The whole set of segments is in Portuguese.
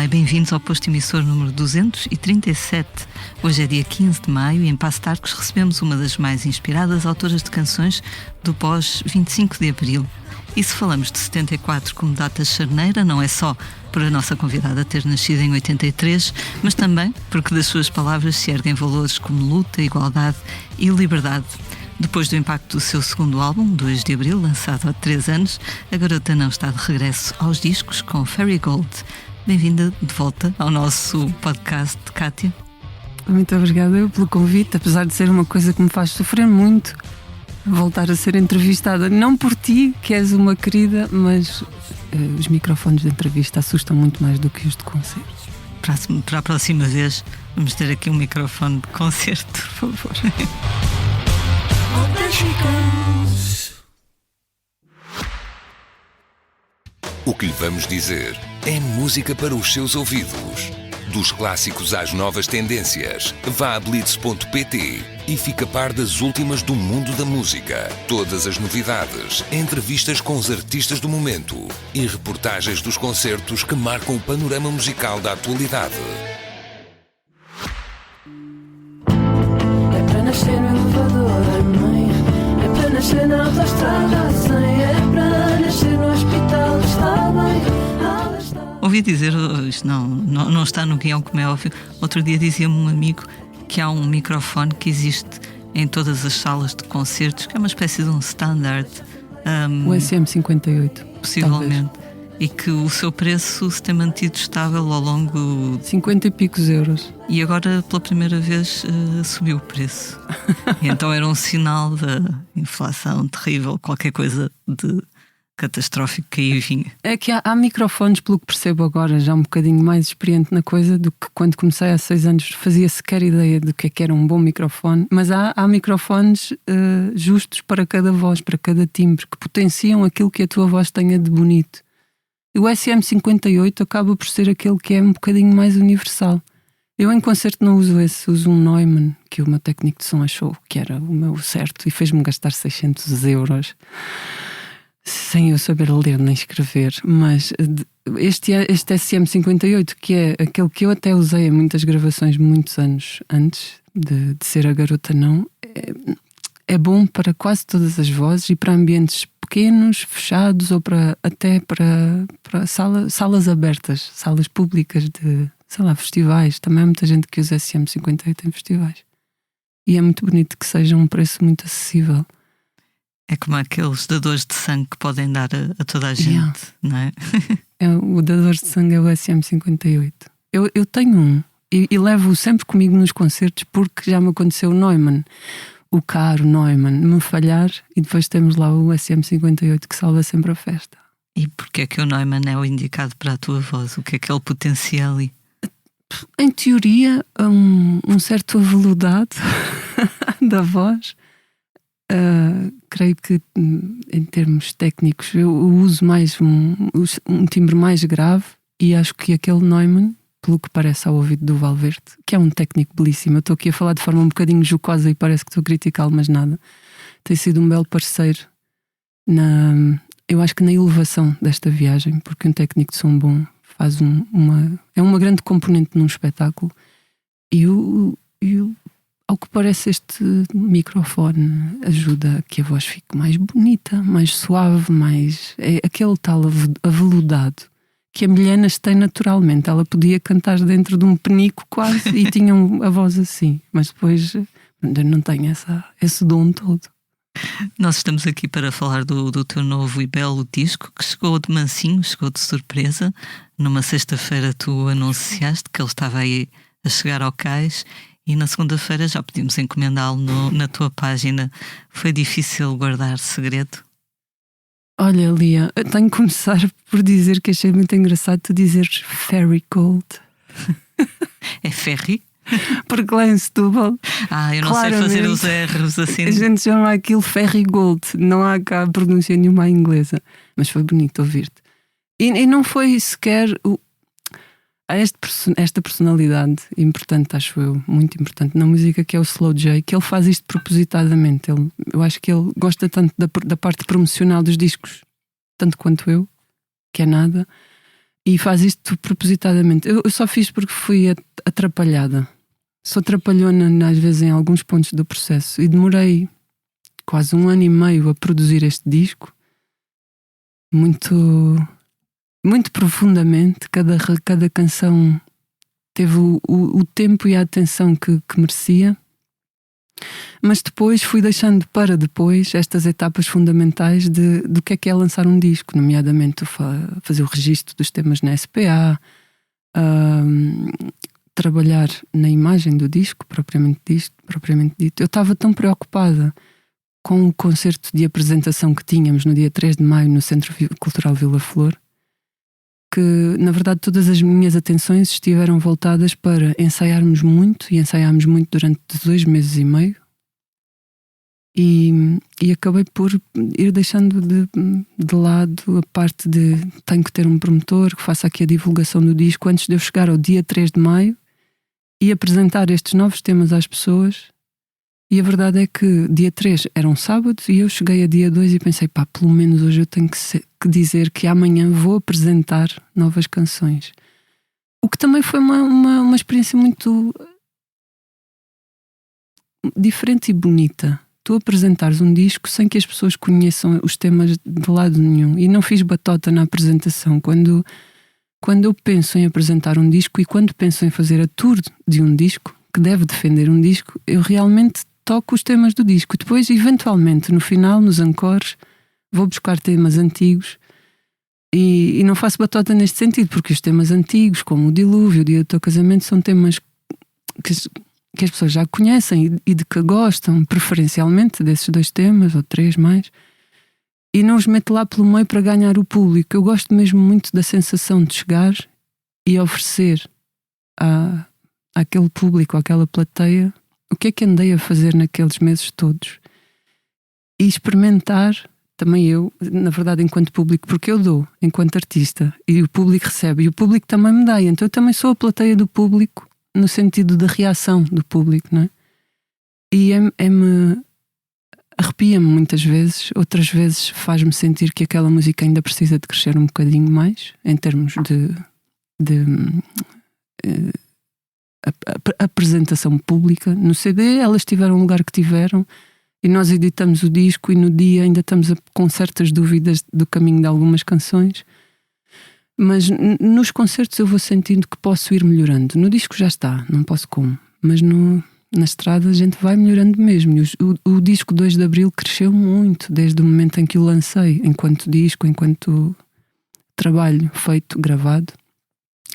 Olá e bem-vindos ao posto emissor número 237. Hoje é dia 15 de maio e em Paço de Arcos recebemos uma das mais inspiradas autoras de canções do pós-25 de Abril. E se falamos de 74 como data charneira, não é só por a nossa convidada ter nascido em 83, mas também porque das suas palavras se erguem valores como luta, igualdade e liberdade. Depois do impacto do seu segundo álbum, 2 de Abril, lançado há 3 anos, a garota não está de regresso aos discos com Fairy Gold. Bem-vinda de volta ao nosso podcast, Cátia. Muito obrigada pelo convite, apesar de ser uma coisa que me faz sofrer muito, voltar a ser entrevistada, não por ti, que és uma querida, mas os microfones de entrevista assustam muito mais do que os de concerto. Para a próxima vez, vamos ter aqui um microfone de concerto, por favor. O que lhe vamos dizer é música para os seus ouvidos. Dos clássicos às novas tendências, vá a blitz.pt e fica a par das últimas do mundo da música. Todas as novidades, entrevistas com os artistas do momento e reportagens dos concertos que marcam o panorama musical da atualidade. É para nascer no elevador, mãe. É para nascer na autoestrada, sem. É para nascer no hospital, está bem. Ouvi dizer, isto não está no guião, como é óbvio. Outro dia dizia-me um amigo que há um microfone que existe em todas as salas de concertos, que é uma espécie de um standard. O SM58. Possivelmente. Talvez. E que o seu preço se tem mantido estável ao longo... 50 e picos euros. E agora, pela primeira vez, subiu o preço. E então era um sinal da inflação terrível, qualquer coisa de catastrófico que aí vinha. É que há microfones, pelo que percebo agora, já um bocadinho mais experiente na coisa do que quando comecei há 6 anos, fazia sequer ideia do que era um bom microfone, mas há microfones justos para cada voz, para cada timbre, que potenciam aquilo que a tua voz tenha de bonito. E o SM58 acaba por ser aquele que é um bocadinho mais universal. Eu em concerto não uso esse, uso um Neumann, que o meu técnico de som achou que era o meu certo e fez-me gastar 600 euros. Sem eu saber ler nem escrever, mas este SM58, que é aquele que eu até usei em muitas gravações muitos anos antes de ser a garota não, é bom para quase todas as vozes e para ambientes pequenos, fechados ou até para salas abertas, salas públicas de, sei lá, festivais. Também há muita gente que usa SM58 em festivais. E é muito bonito que seja um preço muito acessível. É como aqueles dadores de sangue que podem dar a toda a gente, não é? O dador de sangue é o SM58. Eu tenho um e levo-o sempre comigo nos concertos porque já me aconteceu o Neumann, o caro Neumann, me falhar e depois temos lá o SM58 que salva sempre a festa. E porquê é que o Neumann é o indicado para a tua voz? O que é que ele potencia ali? Em teoria, um certo aveludado da voz. Creio que em termos técnicos eu uso mais um timbre mais grave e acho que aquele Neumann, pelo que parece ao ouvido do Valverde, que é um técnico belíssimo, eu estou aqui a falar de forma um bocadinho jocosa e parece que estou a criticá-lo, mas nada, tem sido um belo parceiro eu acho que na elevação desta viagem, porque um técnico de som bom faz é uma grande componente num espetáculo e ao que parece este microfone ajuda a que a voz fique mais bonita, mais suave, é aquele tal aveludado que a Milhanas tem naturalmente. Ela podia cantar dentro de um penico quase e tinha a voz assim, mas depois não tem esse dom todo. Nós estamos aqui para falar do teu novo e belo disco que chegou de mansinho, chegou de surpresa. Numa sexta-feira tu anunciaste que ele estava aí a chegar ao cais. E na segunda-feira já podíamos encomendá-lo na tua página. Foi difícil guardar segredo? Olha, Lia, eu tenho que começar por dizer que achei muito engraçado tu dizeres Fairy Gold. É ferry? Porque lá em Setúbal eu não sei fazer os R's assim. A gente chama aquilo Fairy Gold. Não há cá pronúncia nenhuma inglesa. Mas foi bonito ouvir-te. E não foi sequer... Há esta personalidade importante, acho eu, muito importante na música, que é o Slow J, que ele faz isto propositadamente. Eu acho que ele gosta tanto da parte promocional dos discos, tanto quanto eu, que é nada, E faz isto propositadamente. Eu só fiz porque fui atrapalhada. Sou trapalhona às vezes em alguns pontos do processo. E demorei quase 1 ano e meio a produzir este disco. Muito, muito profundamente. Cada canção teve o tempo e a atenção que merecia. Mas depois fui deixando para depois estas etapas fundamentais do que é lançar um disco, nomeadamente fazer o registro dos temas na SPA, trabalhar na imagem do disco, propriamente dito. Eu estava tão preocupada com o concerto de apresentação que tínhamos no dia 3 de maio no Centro Cultural Vila Flor, que na verdade todas as minhas atenções estiveram voltadas para ensaiarmos muito, e ensaiámos muito durante 2 meses e meio, e acabei por ir deixando de lado a parte de tenho que ter um promotor que faça aqui a divulgação do disco antes de eu chegar ao dia 3 de maio e apresentar estes novos temas às pessoas. E a verdade é que dia 3 era um sábado e eu cheguei a dia 2 e pensei, pelo menos hoje eu tenho que dizer que amanhã vou apresentar novas canções. O que também foi uma experiência muito diferente e bonita. Tu apresentares um disco sem que as pessoas conheçam os temas de lado nenhum. E não fiz batota na apresentação. Quando eu penso em apresentar um disco e quando penso em fazer a tour de um disco, que deve defender um disco, eu realmente toco os temas do disco. Depois, eventualmente, no final, nos encores, vou buscar temas antigos e não faço batota neste sentido, porque os temas antigos, como o Dilúvio, o Dia do Teu Casamento, são temas que as pessoas já conhecem e de que gostam, preferencialmente, desses 2 temas, ou 3 mais, e não os meto lá pelo meio para ganhar o público. Eu gosto mesmo muito da sensação de chegar e oferecer àquele público, àquela plateia, o que é que andei a fazer naqueles meses todos. E experimentar, também eu, na verdade, enquanto público, porque eu dou, enquanto artista, e o público recebe, e o público também me dá, então eu também sou a plateia do público, no sentido da reação do público, não é? E arrepia-me muitas vezes, outras vezes faz-me sentir que aquela música ainda precisa de crescer um bocadinho mais, em termos de apresentação pública. No CD elas tiveram o lugar que tiveram e nós editamos o disco e no dia ainda estamos com certas dúvidas do caminho de algumas canções, mas nos concertos eu vou sentindo que posso ir melhorando. No disco já está, não posso como, mas na estrada a gente vai melhorando mesmo. O disco 2 de Abril cresceu muito desde o momento em que o lancei, enquanto disco, enquanto trabalho feito, gravado,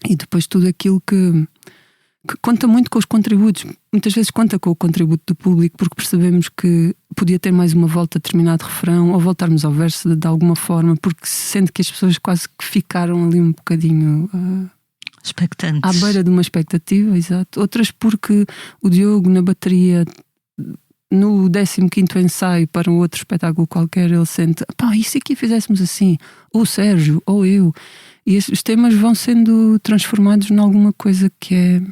e depois tudo aquilo que conta muito com os contributos. Muitas vezes conta com o contributo do público, porque percebemos que podia ter mais uma volta a determinado refrão, ou voltarmos ao verso de alguma forma, porque se sente que as pessoas quase que ficaram ali um bocadinho expectantes, à beira de uma expectativa, exato. Outras porque o Diogo na bateria, no 15º ensaio para um outro espetáculo qualquer, ele sente, e se aqui fizéssemos assim, ou o Sérgio, ou eu, e os temas vão sendo transformados em alguma coisa que é,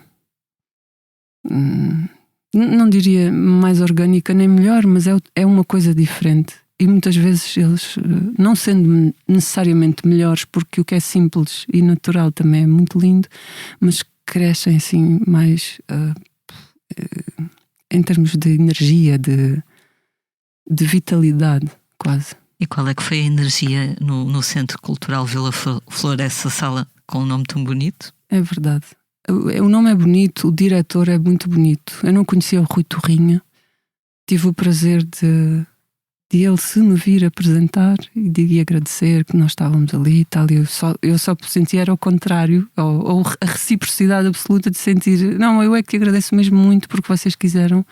não diria mais orgânica nem melhor, mas é uma coisa diferente. E muitas vezes eles, não sendo necessariamente melhores, porque o que é simples e natural também é muito lindo, mas crescem assim mais em termos de energia, de vitalidade, quase. E qual é que foi a energia no Centro Cultural Vila Flor, essa sala com um nome tão bonito? É verdade. O nome é bonito, o diretor é muito bonito. Eu não conhecia o Rui Torrinha. Tive o prazer de ele se me vir apresentar e de agradecer que nós estávamos ali e tal. Eu só sentia era o contrário, ou a reciprocidade absoluta de sentir, não, eu é que agradeço mesmo muito porque vocês quiseram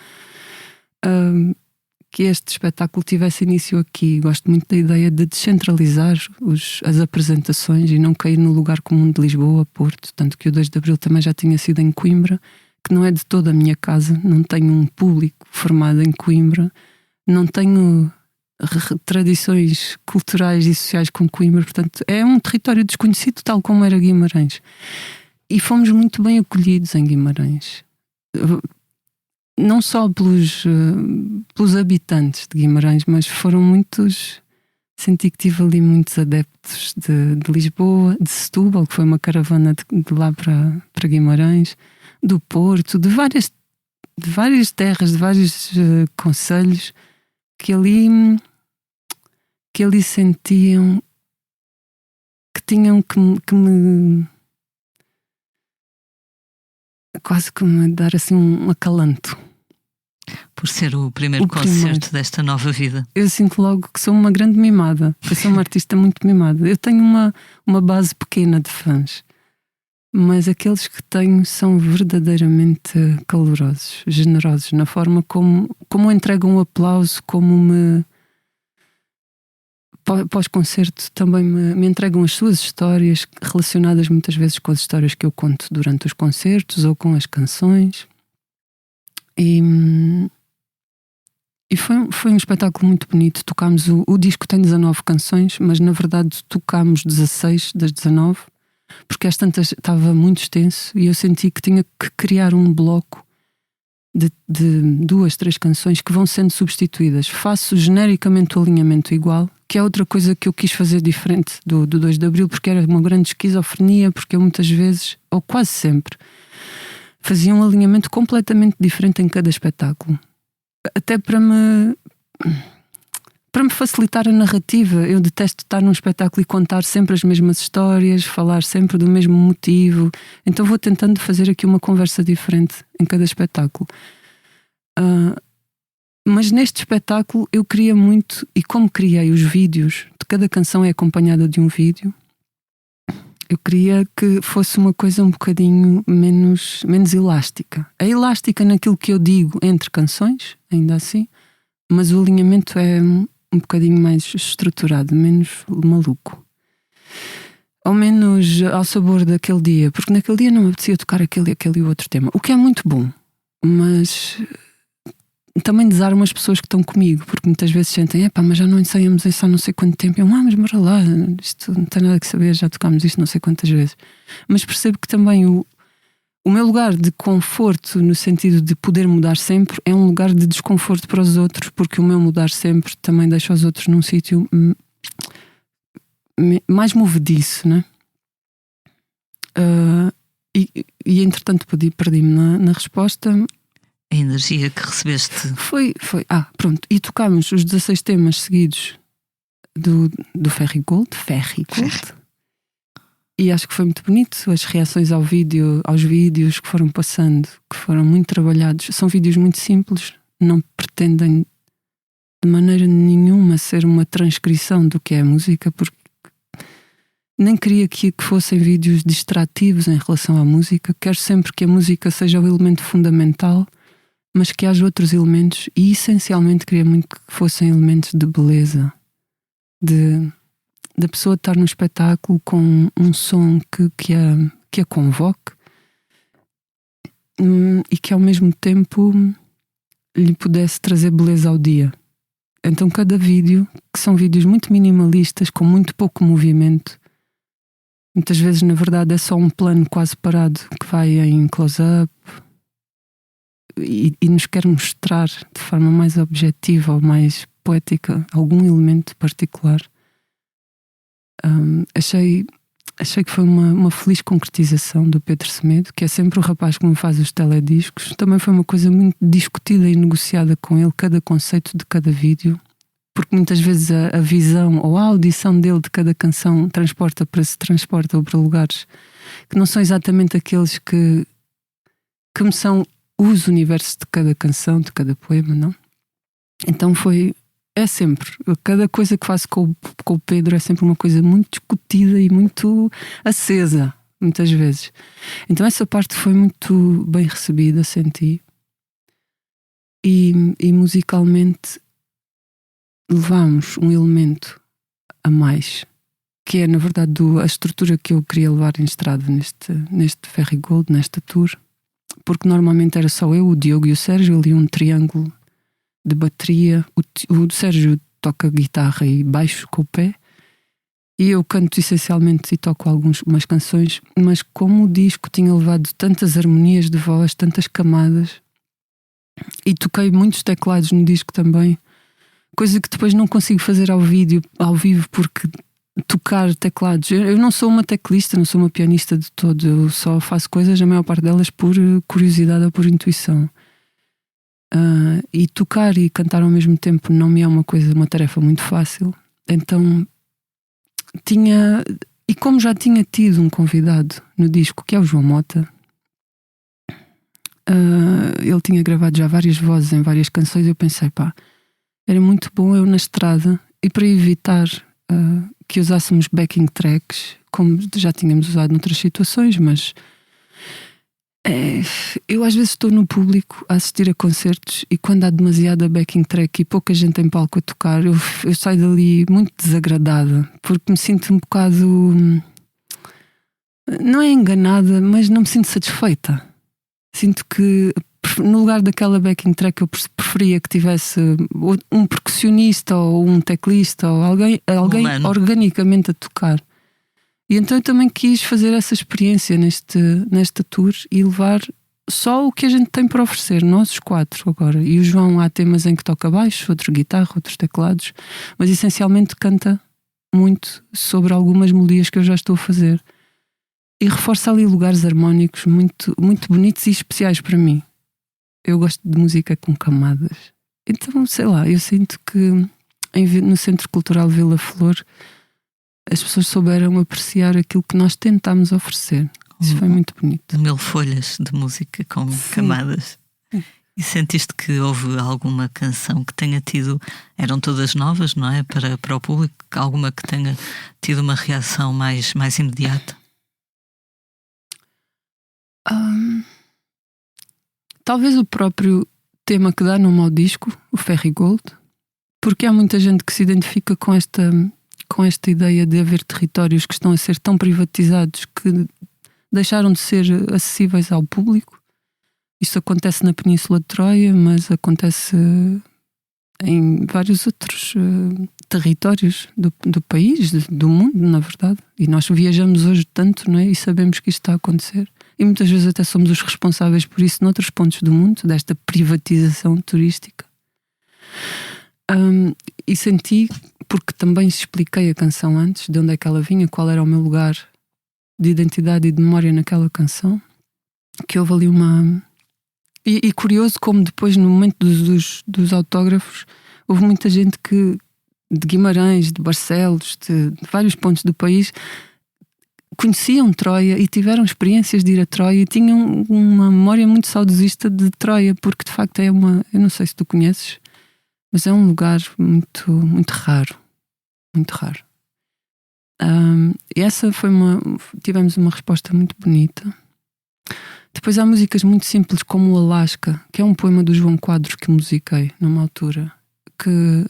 que este espetáculo tivesse início aqui. Gosto muito da ideia de descentralizar as apresentações e não cair no lugar comum de Lisboa, Porto, tanto que o 2 de Abril também já tinha sido em Coimbra, que não é de toda a minha casa, não tenho um público formado em Coimbra, não tenho tradições culturais e sociais com Coimbra, portanto é um território desconhecido, tal como era Guimarães, e fomos muito bem acolhidos em Guimarães, não só pelos habitantes de Guimarães, mas foram muitos Senti que tive ali muitos adeptos de Lisboa, de Setúbal, que foi uma caravana de lá para Guimarães, do Porto, de várias terras, de vários concelhos, que ali sentiam que tinham que me quase que me dar assim um acalanto. Por ser o primeiro concerto desta nova vida. Eu sinto logo que sou uma grande mimada. Eu sou uma artista muito mimada. Eu tenho uma base pequena de fãs, mas aqueles que tenho são verdadeiramente calorosos, generosos, na forma como entregam um aplauso, como pós-concerto também me entregam as suas histórias, relacionadas muitas vezes com as histórias que eu conto durante os concertos ou com as canções. E foi um espetáculo muito bonito. Tocámos o disco tem 19 canções, mas na verdade tocámos 16 das 19, porque às tantas estava muito extenso e eu senti que tinha que criar um bloco de 2, 3 canções que vão sendo substituídas. Faço genericamente o alinhamento igual, que é outra coisa que eu quis fazer diferente do 2 de Abril, porque era uma grande esquizofrenia, porque eu muitas vezes, ou quase sempre, fazia um alinhamento completamente diferente em cada espetáculo. Até para me facilitar a narrativa. Eu detesto estar num espetáculo e contar sempre as mesmas histórias, falar sempre do mesmo motivo. Então vou tentando fazer aqui uma conversa diferente em cada espetáculo. Mas neste espetáculo eu queria muito, e como criei os vídeos, de cada canção é acompanhada de um vídeo, eu queria que fosse uma coisa um bocadinho menos elástica. É elástica naquilo que eu digo entre canções, ainda assim, mas o alinhamento é um bocadinho mais estruturado, menos maluco. Ao menos ao sabor daquele dia, porque naquele dia não me apetecia tocar aquele e outro tema, o que é muito bom, mas também desarma as pessoas que estão comigo, porque muitas vezes sentem, mas já não ensaiamos isso há não sei quanto tempo. Mas bora lá, isto não tem nada que saber, já tocámos isto não sei quantas vezes. Mas percebo que também o meu lugar de conforto, no sentido de poder mudar sempre, é um lugar de desconforto para os outros, porque o meu mudar sempre também deixa os outros num sítio mais movediço, né? E entretanto perdi-me na resposta. A energia que recebeste. Foi. Pronto. E tocámos os 16 temas seguidos do Ferry Gold. E acho que foi muito bonito. As reações aos vídeos que foram passando, que foram muito trabalhados. São vídeos muito simples, não pretendem de maneira nenhuma ser uma transcrição do que é a música, porque nem queria que fossem vídeos distrativos em relação à música. Quero sempre que a música seja o elemento fundamental, mas que haja outros elementos, e essencialmente queria muito que fossem elementos de beleza, da pessoa estar num espetáculo com um som que a convoque e que ao mesmo tempo lhe pudesse trazer beleza ao dia. Então cada vídeo, que são vídeos muito minimalistas, com muito pouco movimento, muitas vezes na verdade é só um plano quase parado que vai em close-up, e nos quer mostrar de forma mais objetiva ou mais poética algum elemento particular. Achei que foi uma feliz concretização do Pedro Semedo, que é sempre o rapaz que me faz os telediscos. Também foi uma coisa muito discutida e negociada com ele, cada conceito de cada vídeo, porque muitas vezes a visão ou a audição dele de cada canção transporta para lugares que não são exatamente aqueles que me são os universos de cada canção, de cada poema, não? Então é sempre, cada coisa que faço com o Pedro é sempre uma coisa muito discutida e muito acesa, muitas vezes. Então essa parte foi muito bem recebida, senti. E musicalmente levámos um elemento a mais, que é na verdade a estrutura que eu queria levar em estrada neste Ferry Gold, nesta tour. Porque normalmente era só eu, o Diogo e o Sérgio, ali um triângulo de bateria. O Sérgio toca guitarra e baixo com o pé, e eu canto essencialmente e toco umas canções, mas como o disco tinha levado tantas harmonias de voz, tantas camadas, e toquei muitos teclados no disco também, coisa que depois não consigo fazer ao vivo, porque tocar teclados, eu não sou uma teclista, não sou uma pianista de todo, eu só faço coisas, a maior parte delas por curiosidade ou por intuição. E tocar e cantar ao mesmo tempo não me é uma tarefa muito fácil. Então e como já tinha tido um convidado no disco, que é o João Mota, ele tinha gravado já várias vozes em várias canções, eu pensei, era muito bom eu na estrada, e para evitar que usássemos backing tracks, como já tínhamos usado noutras situações, mas eu às vezes estou no público a assistir a concertos, e quando há demasiada backing track e pouca gente em palco a tocar, eu saio dali muito desagradada, porque me sinto um bocado, não é enganada, mas não me sinto satisfeita. Sinto que no lugar daquela backing track eu preferia que tivesse um percussionista ou um teclista ou alguém organicamente a tocar. E então eu também quis fazer essa experiência nesta tour e levar só o que a gente tem para oferecer, nós os 4 agora. E o João, há temas em que toca baixo, outro guitarra, outros teclados, mas essencialmente canta muito sobre algumas melodias que eu já estou a fazer. E reforça ali lugares harmónicos muito, muito bonitos e especiais para mim. Eu gosto de música com camadas. Então, sei lá, eu sinto que no Centro Cultural Vila Flor as pessoas souberam apreciar aquilo que nós tentámos oferecer. Isso foi muito bonito. 1000 folhas de música com camadas. E sentiste que houve alguma canção que tenha tido, eram todas novas, não é? Para o público, alguma que tenha tido uma reação mais imediata? Talvez o próprio tema que dá nome ao disco, o Ferry Gold, porque há muita gente que se identifica com esta ideia de haver territórios que estão a ser tão privatizados que deixaram de ser acessíveis ao público. Isso acontece na Península de Troia, mas acontece em vários outros territórios do país, do mundo, na verdade. E nós viajamos hoje tanto, não é? E sabemos que isto está a acontecer. E muitas vezes até somos os responsáveis por isso noutros pontos do mundo, desta privatização turística. E senti, porque também expliquei a canção antes, de onde é que ela vinha, qual era o meu lugar de identidade e de memória naquela canção, que houve ali uma... E curioso como depois, no momento dos autógrafos, houve muita gente de Guimarães, de Barcelos, de vários pontos do país, conheciam Troia e tiveram experiências de ir a Troia e tinham uma memória muito saudosista de Troia, porque de facto é uma... Eu não sei se tu conheces, mas é um lugar muito, muito raro. Muito raro. E essa foi tivemos uma resposta muito bonita. Depois há músicas muito simples, como o Alasca, que é um poema do João Quadros que musiquei numa altura, que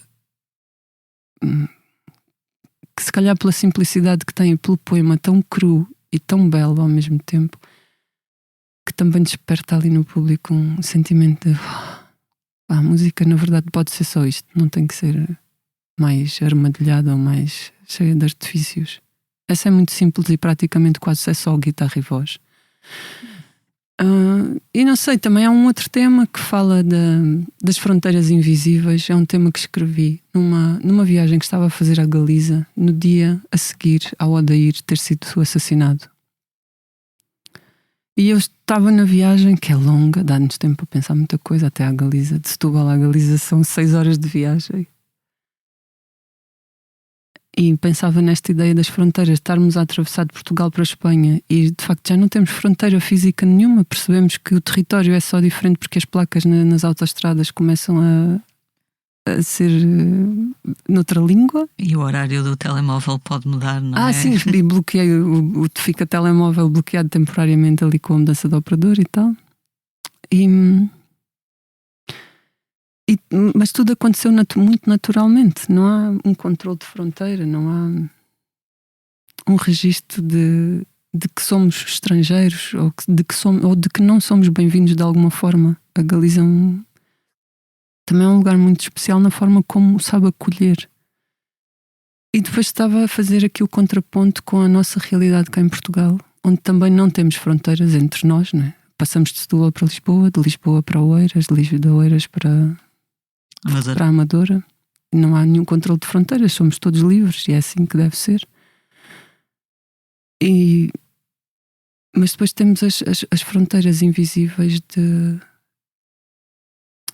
se calhar pela simplicidade que tem e pelo poema tão cru e tão belo ao mesmo tempo, que também desperta ali no público um sentimento de a música na verdade pode ser só isto, não tem que ser mais armadilhada ou mais cheia de artifícios. Essa é muito simples e praticamente quase é só guitarra e voz. E não sei, também há um outro tema que fala das fronteiras invisíveis. É um tema que escrevi numa viagem que estava a fazer à Galiza, no dia a seguir ao Odair ter sido assassinado. E eu estava na viagem, que é longa, dá-nos tempo para pensar muita coisa, até à Galiza. De Setúbal à Galiza são 6 horas de viagem. E pensava nesta ideia das fronteiras, estarmos a atravessar de Portugal para a Espanha e de facto já não temos fronteira física nenhuma. Percebemos que o território é só diferente porque as placas nas autoestradas começam a ser noutra língua. E o horário do telemóvel pode mudar, não é? Sim, e bloqueei, fica o telemóvel bloqueado temporariamente ali com a mudança de operador e tal. Mas tudo aconteceu muito naturalmente. Não há um controle de fronteira, não há um registro de que somos estrangeiros ou de que não somos bem-vindos de alguma forma. A Galiza também é um lugar muito especial na forma como sabe acolher. E depois estava a fazer aqui o contraponto com a nossa realidade cá em Portugal, onde também não temos fronteiras entre nós, não é? Passamos de Setúbal para Lisboa, de Lisboa para Oeiras, de Oeiras para a Amadora. Não há nenhum controle de fronteiras, somos todos livres e é assim que deve ser. Mas depois temos as fronteiras invisíveis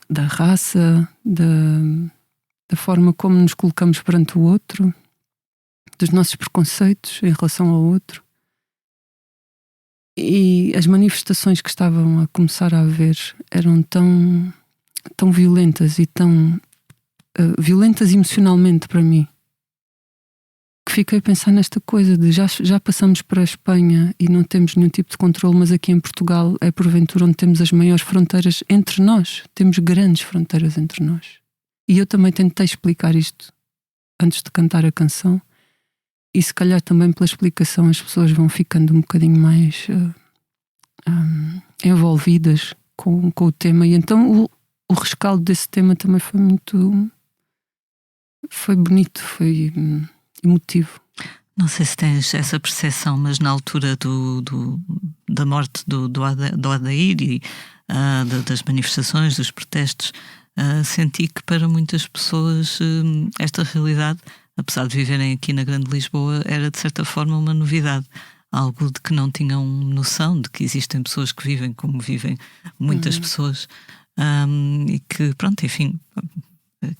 da raça, da forma como nos colocamos perante o outro, dos nossos preconceitos em relação ao outro. E as manifestações que estavam a começar a haver eram tão violentas e tão violentas emocionalmente para mim, que fiquei a pensar nesta coisa de já passamos para a Espanha e não temos nenhum tipo de controle, mas aqui em Portugal é porventura onde temos as maiores fronteiras entre nós. Temos grandes fronteiras entre nós. E eu também tentei explicar isto antes de cantar a canção, e se calhar também pela explicação as pessoas vão ficando um bocadinho mais envolvidas com o tema. E então o rescaldo desse tema também foi bonito, foi emotivo. Não sei se tens essa percepção, mas na altura da morte do Adair e das manifestações, dos protestos, senti que para muitas pessoas esta realidade, apesar de viverem aqui na Grande Lisboa, era de certa forma uma novidade. Algo de que não tinham noção de que existem pessoas que vivem como vivem muitas pessoas. E que, pronto, enfim...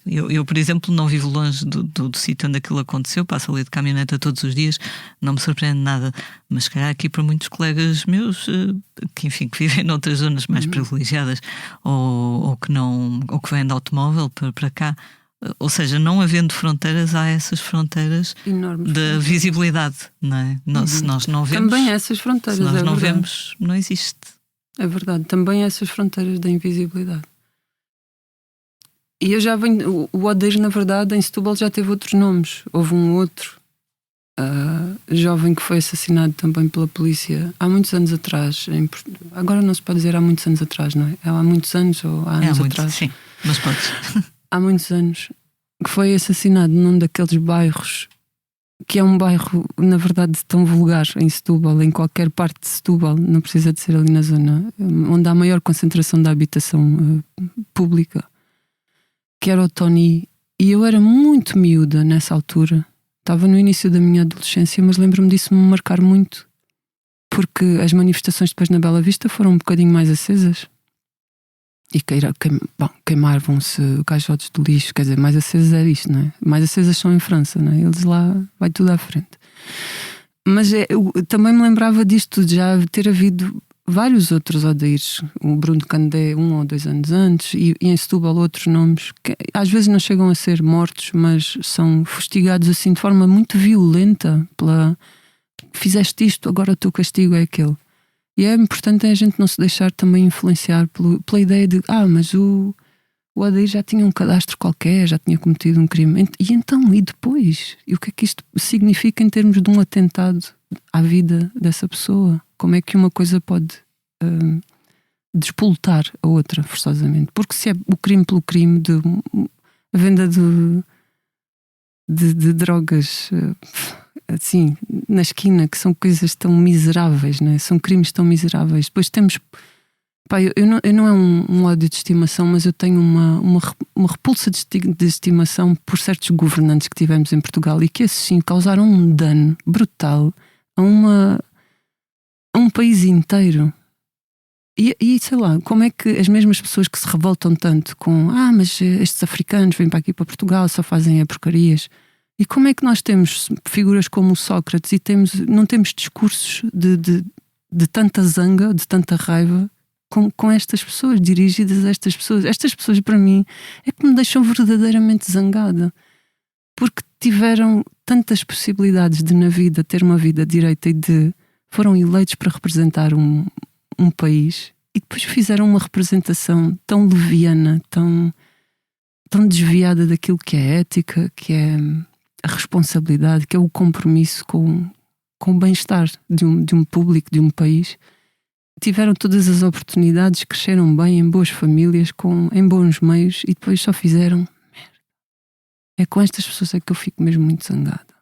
Eu, por exemplo, não vivo longe do sítio onde aquilo aconteceu, passo ali de caminhoneta todos os dias, não me surpreende nada, mas se calhar aqui para muitos colegas meus que vivem noutras zonas mais privilegiadas ou que vêm de automóvel para cá, ou seja, não havendo fronteiras, há essas fronteiras enormes da visibilidade, não é? Se nós não vemos, também essas fronteiras, se nós não verdade. vemos, não existe. É verdade, também essas fronteiras da invisibilidade. E eu já venho. O Adair, na verdade, em Setúbal já teve outros nomes. Houve um outro jovem que foi assassinado também pela polícia há muitos anos atrás. Agora não se pode dizer há muitos anos atrás, não é? Há muitos anos ou há anos atrás? Sim, mas podes. Há muitos anos. Que foi assassinado num daqueles bairros que é um bairro, na verdade, tão vulgar em Setúbal, em qualquer parte de Setúbal, não precisa de ser ali na zona, onde há a maior concentração da habitação pública, que era o Tony. E eu era muito miúda nessa altura, estava no início da minha adolescência, mas lembro-me disso me marcar muito, porque as manifestações depois na Bela Vista foram um bocadinho mais acesas e queimavam-se caixotes de lixo, quer dizer, mais acesas é isto, não é? Mais acesas são em França, não é? Eles lá vai tudo à frente. Mas eu também me lembrava disto, de já ter havido vários outros Adairs, o Bruno Candé 1 ou 2 anos antes, e em Setúbal outros nomes que às vezes não chegam a ser mortos, mas são fustigados assim de forma muito violenta pela fizeste isto, agora o teu castigo é aquele. E é importante a gente não se deixar também influenciar pela ideia de mas o Adair já tinha um cadastro qualquer, já tinha cometido um crime, e então, e depois? E o que é que isto significa em termos de um atentado à vida dessa pessoa? Como é que uma coisa pode despoltar a outra, forçosamente? Porque se é o crime pelo crime de a venda de drogas assim, na esquina, que são coisas tão miseráveis, né? São crimes tão miseráveis. Depois temos... eu não é um ódio de estimação, mas eu tenho uma repulsa de estimação por certos governantes que tivemos em Portugal e que, esses sim, causaram um dano brutal a um país inteiro. E sei lá, como é que as mesmas pessoas que se revoltam tanto com mas estes africanos vêm para aqui para Portugal, só fazem porcarias, e como é que nós temos figuras como o Sócrates e não temos discursos de tanta zanga, de tanta raiva com estas pessoas, dirigidas a estas pessoas? Estas pessoas, para mim, é que me deixam verdadeiramente zangada, porque tiveram tantas possibilidades de na vida ter uma vida direita e foram eleitos para representar um país, e depois fizeram uma representação tão leviana, tão desviada daquilo que é ética, que é a responsabilidade, que é o compromisso com o bem-estar de um público, de um país. Tiveram todas as oportunidades, cresceram bem em boas famílias, em bons meios, e depois só fizeram merda. É com estas pessoas que eu fico mesmo muito zangada.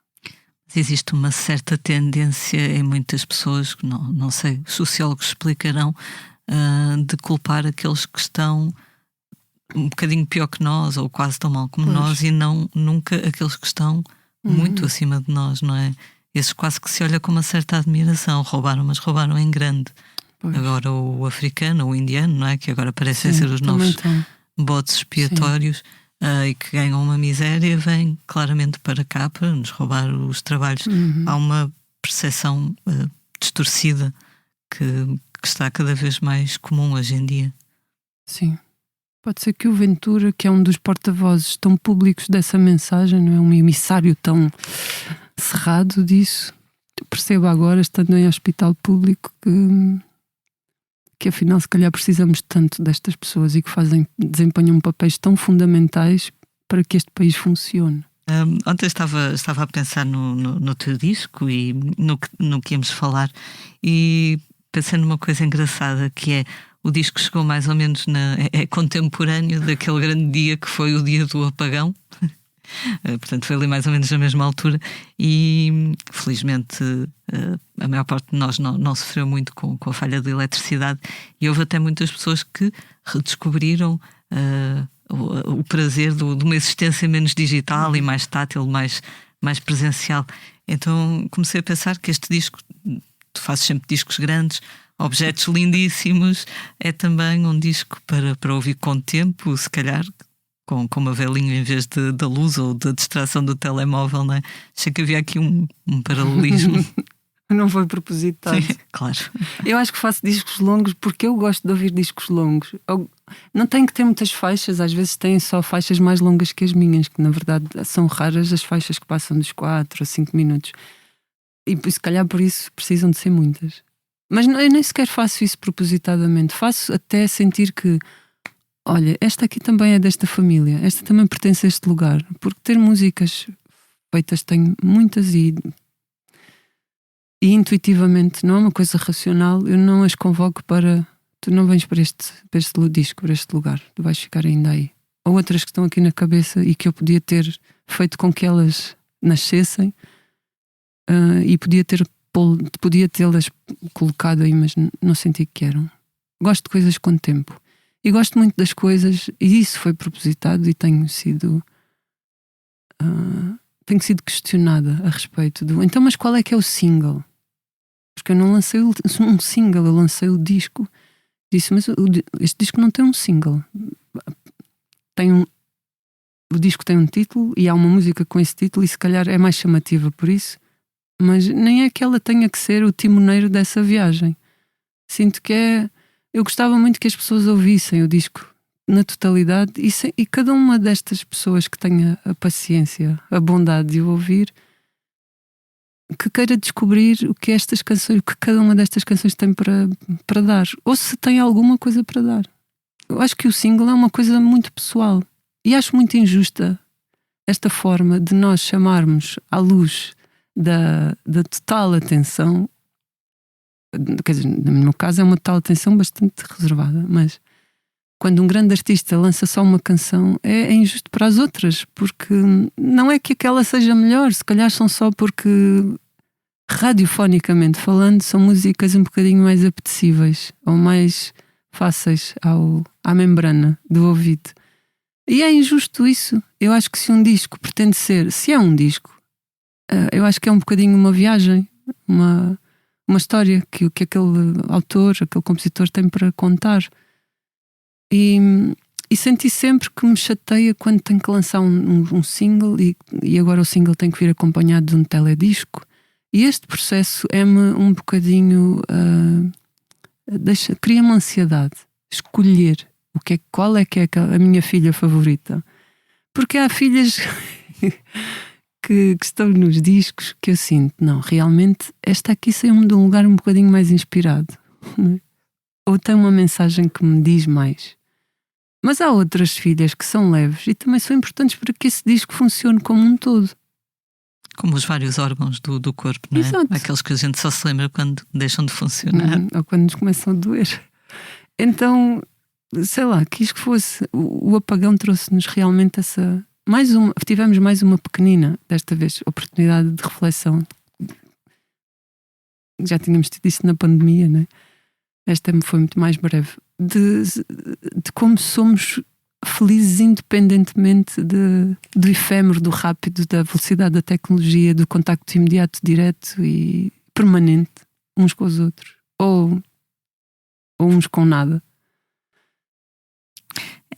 Existe uma certa tendência em muitas pessoas, que não sei, os sociólogos explicarão, de culpar aqueles que estão um bocadinho pior que nós, ou quase tão mal como nós, e nunca aqueles que estão muito acima de nós, não é? Esses quase que se olha com uma certa admiração. Roubaram, mas roubaram em grande. Pois. Agora o africano, o indiano, não é? Que agora parecem ser os novos bodes expiatórios, e que ganham uma miséria, vêm claramente para cá para nos roubar os trabalhos. Há uma percepção distorcida que está cada vez mais comum hoje em dia. Sim. Pode ser que o Ventura, que é um dos porta-vozes tão públicos dessa mensagem, não é um emissário tão cerrado disso, perceba agora, estando em hospital público, que afinal se calhar precisamos tanto destas pessoas e que desempenham papéis tão fundamentais para que este país funcione. Ontem estava a pensar no teu disco e no que íamos falar, e pensei numa coisa engraçada, que é: o disco chegou mais ou menos é contemporâneo daquele grande dia que foi o dia do apagão. Portanto, foi ali mais ou menos na mesma altura, e felizmente a maior parte de nós não sofreu muito com a falha de eletricidade, e houve até muitas pessoas que redescobriram o prazer de uma existência menos digital e mais tátil, mais presencial. Então comecei a pensar que este disco, tu fazes sempre discos grandes, objetos lindíssimos, é também um disco para ouvir com tempo, se calhar com uma velinha em vez da luz ou da distração do telemóvel, não é? Achei que havia aqui um paralelismo. Não foi propositado. Sim, claro. Eu acho que faço discos longos porque eu gosto de ouvir discos longos. Não tem que ter muitas faixas, às vezes têm só faixas mais longas que as minhas, que na verdade são raras as faixas que passam dos 4 a 5 minutos. E se calhar por isso precisam de ser muitas. Mas eu nem sequer faço isso propositadamente. Faço até sentir que, olha, esta aqui também é desta família, esta também pertence a este lugar. Porque ter músicas feitas, tenho muitas, e intuitivamente, não é uma coisa racional, eu não as convoco para: tu não vens para este disco, para este lugar, tu vais ficar ainda aí. Ou outras que estão aqui na cabeça e que eu podia ter feito com que elas nascessem, e podia tê-las colocado aí, mas não senti que eram. Gosto de coisas com tempo. E gosto muito das coisas, e isso foi propositado, e tenho sido questionada a respeito do: então, mas qual é que é o single? Porque eu não lancei um single, eu lancei o disco. Disse: mas este disco não tem um single. O disco tem um título e há uma música com esse título, e se calhar é mais chamativa por isso, mas nem é que ela tenha que ser o timoneiro dessa viagem. Sinto que eu gostava muito que as pessoas ouvissem o disco na totalidade, e cada uma destas pessoas que tenha a paciência, a bondade de o ouvir, que queira descobrir o que estas canções, o que cada uma destas canções tem para dar, ou se tem alguma coisa para dar. Eu acho que o single é uma coisa muito pessoal, e acho muito injusta esta forma de nós chamarmos à luz da total atenção. Quer dizer, no meu caso é uma total atenção bastante reservada, mas quando um grande artista lança só uma canção, é injusto para as outras, porque não é que aquela seja melhor, se calhar são só porque, radiofonicamente falando, são músicas um bocadinho mais apetecíveis ou mais fáceis à membrana do ouvido. E é injusto isso. Eu acho que se um disco pretende ser, se é um disco, eu acho que é um bocadinho uma viagem, uma história que aquele autor, aquele compositor tem para contar. E senti sempre que me chateia quando tenho que lançar um single, e agora o single tem que vir acompanhado de um teledisco. E este processo é-me um bocadinho cria-me ansiedade escolher qual é que é a minha filha favorita, porque há filhas que estão nos discos que eu sinto, não, realmente esta aqui saiu-me de um lugar um bocadinho mais inspirado, não é? Ou tem uma mensagem que me diz mais. Mas há outras filhas que são leves e também são importantes para que esse disco funcione como um todo. Como os vários órgãos do corpo, não é? Exato. Aqueles que a gente só se lembra quando deixam de funcionar. Ou quando nos começam a doer. Então, sei lá, quis que fosse. O apagão trouxe-nos realmente tivemos mais uma pequenina, desta vez, oportunidade de reflexão. Já tínhamos tido isso na pandemia, não é? Esta foi muito mais breve. De como somos felizes independentemente do efêmero, do rápido, da velocidade da tecnologia, do contacto imediato, direto e permanente uns com os outros, ou uns com nada.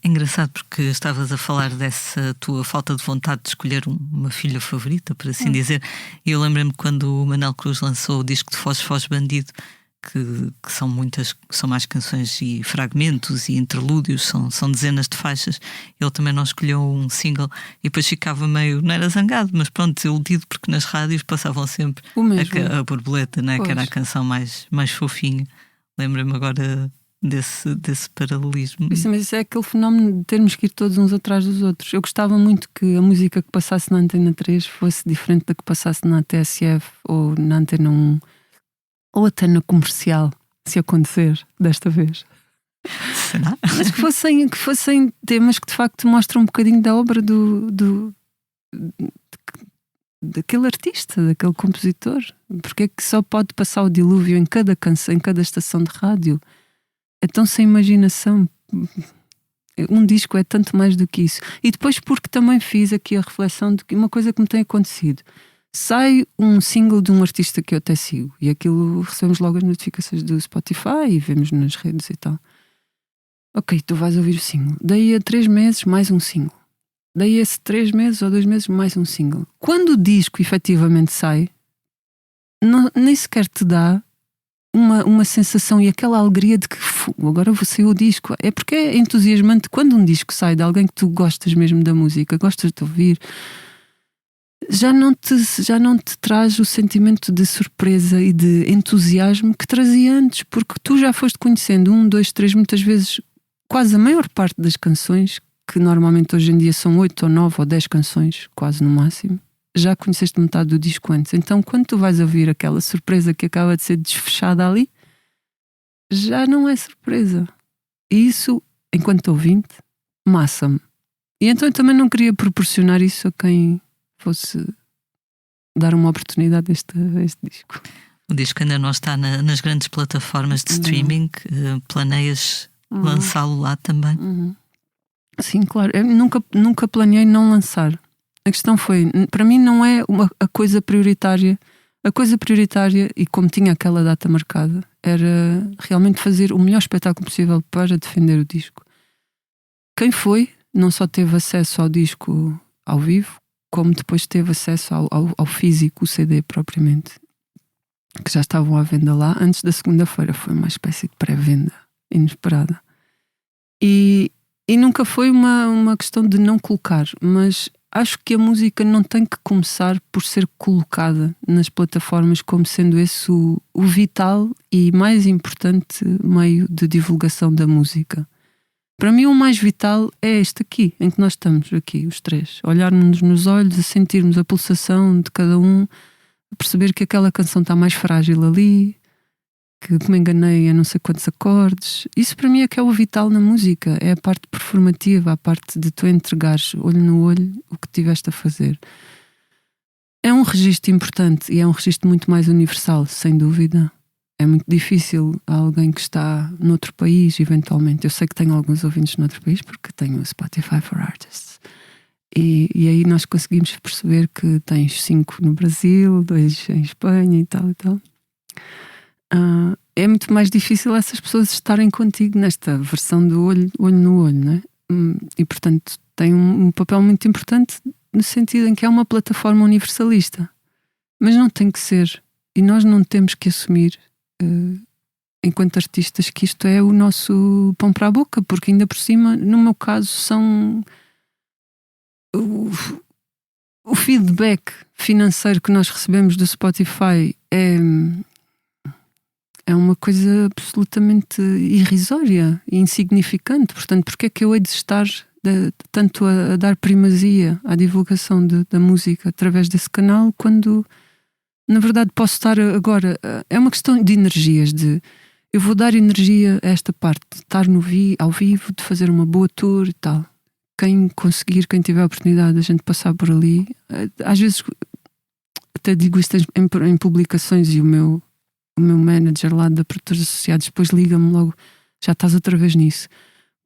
É engraçado porque estavas a falar dessa tua falta de vontade de escolher uma filha favorita, por assim dizer, e eu lembro-me quando o Manel Cruz lançou o disco de Foz Foz Bandido, que são são mais canções e fragmentos e interlúdios, são dezenas de faixas. Ele também não escolheu um single e depois ficava meio, não era zangado, mas pronto, desiludido, porque nas rádios passavam sempre a Borboleta, né? Que era a canção mais fofinha. Lembro-me agora desse paralelismo. Mas isso é aquele fenómeno de termos que ir todos uns atrás dos outros. Eu gostava muito que a música que passasse na Antena 3 fosse diferente da que passasse na TSF ou na Antena 1 ou até na Comercial, se acontecer desta vez. Será? Mas que fossem temas que de facto mostram um bocadinho da obra daquele artista, daquele compositor. Porque é que só pode passar o dilúvio em cada canção, em cada estação de rádio? É tão sem imaginação. Um disco é tanto mais do que isso. E depois porque também fiz aqui a reflexão de que uma coisa que me tem acontecido: sai um single de um artista que eu até sigo e aquilo recebemos logo as notificações do Spotify e vemos nas redes e tal. Ok, tu vais ouvir o single. Daí a 3 meses mais um single. Daí a 3 meses ou 2 meses mais um single. Quando o disco efetivamente sai, nem sequer te dá uma sensação e aquela alegria de que agora vou sair o disco. É porque é entusiasmante quando um disco sai de alguém que tu gostas mesmo da música, gostas de ouvir. Já não te traz o sentimento de surpresa e de entusiasmo que trazia antes, porque tu já foste conhecendo 1, 2, 3, muitas vezes quase a maior parte das canções, que normalmente hoje em dia são 8 ou 9 ou 10 canções, quase no máximo, já conheceste metade do disco antes. Então quando tu vais ouvir aquela surpresa que acaba de ser desfechada ali, já não é surpresa. E isso, enquanto ouvinte, massa-me. E então eu também não queria proporcionar isso a quem fosse dar uma oportunidade a este disco. O disco ainda não está nas grandes plataformas de streaming. Planeias lançá-lo lá também? Sim, claro. Eu nunca planeei não lançar. A questão foi, para mim não é a coisa prioritária. A coisa prioritária, e como tinha aquela data marcada, era realmente fazer o melhor espetáculo possível para defender o disco. Quem foi, não só teve acesso ao disco ao vivo, como depois teve acesso ao físico, o CD propriamente, que já estavam à venda lá antes da segunda-feira. Foi uma espécie de pré-venda inesperada. E nunca foi uma questão de não colocar, mas acho que a música não tem que começar por ser colocada nas plataformas como sendo esse o vital e mais importante meio de divulgação da música. Para mim o mais vital é este aqui, em que nós estamos aqui, os três, olharmos nos olhos, a sentirmos a pulsação de cada um, a perceber que aquela canção está mais frágil ali, que me enganei a não sei quantos acordes. Isso para mim é que é o vital na música, é a parte performativa, a parte de tu entregares olho no olho o que tiveste a fazer. É um registro importante e é um registro muito mais universal, sem dúvida. É muito difícil a alguém que está noutro país, eventualmente. Eu sei que tenho alguns ouvintes noutro país porque tenho o Spotify for Artists. E aí nós conseguimos perceber que tens 5 no Brasil, 2 em Espanha e tal e tal. É muito mais difícil essas pessoas estarem contigo nesta versão do olho no olho, não é? E portanto tem um papel muito importante no sentido em que é uma plataforma universalista. Mas não tem que ser. E nós não temos que assumir enquanto artistas que isto é o nosso pão para a boca, porque ainda por cima, no meu caso, são o feedback financeiro que nós recebemos do Spotify é uma coisa absolutamente irrisória e insignificante. Portanto, porque é que eu hei de estar tanto a dar primazia à divulgação da música através desse canal, quando na verdade posso estar agora... É uma questão de energias, eu vou dar energia a esta parte de estar ao vivo, de fazer uma boa tour e tal. Quem tiver a oportunidade de a gente passar por ali, às vezes até digo isto em publicações, e o meu manager lá da Produtores Associados depois liga-me logo: já estás outra vez nisso.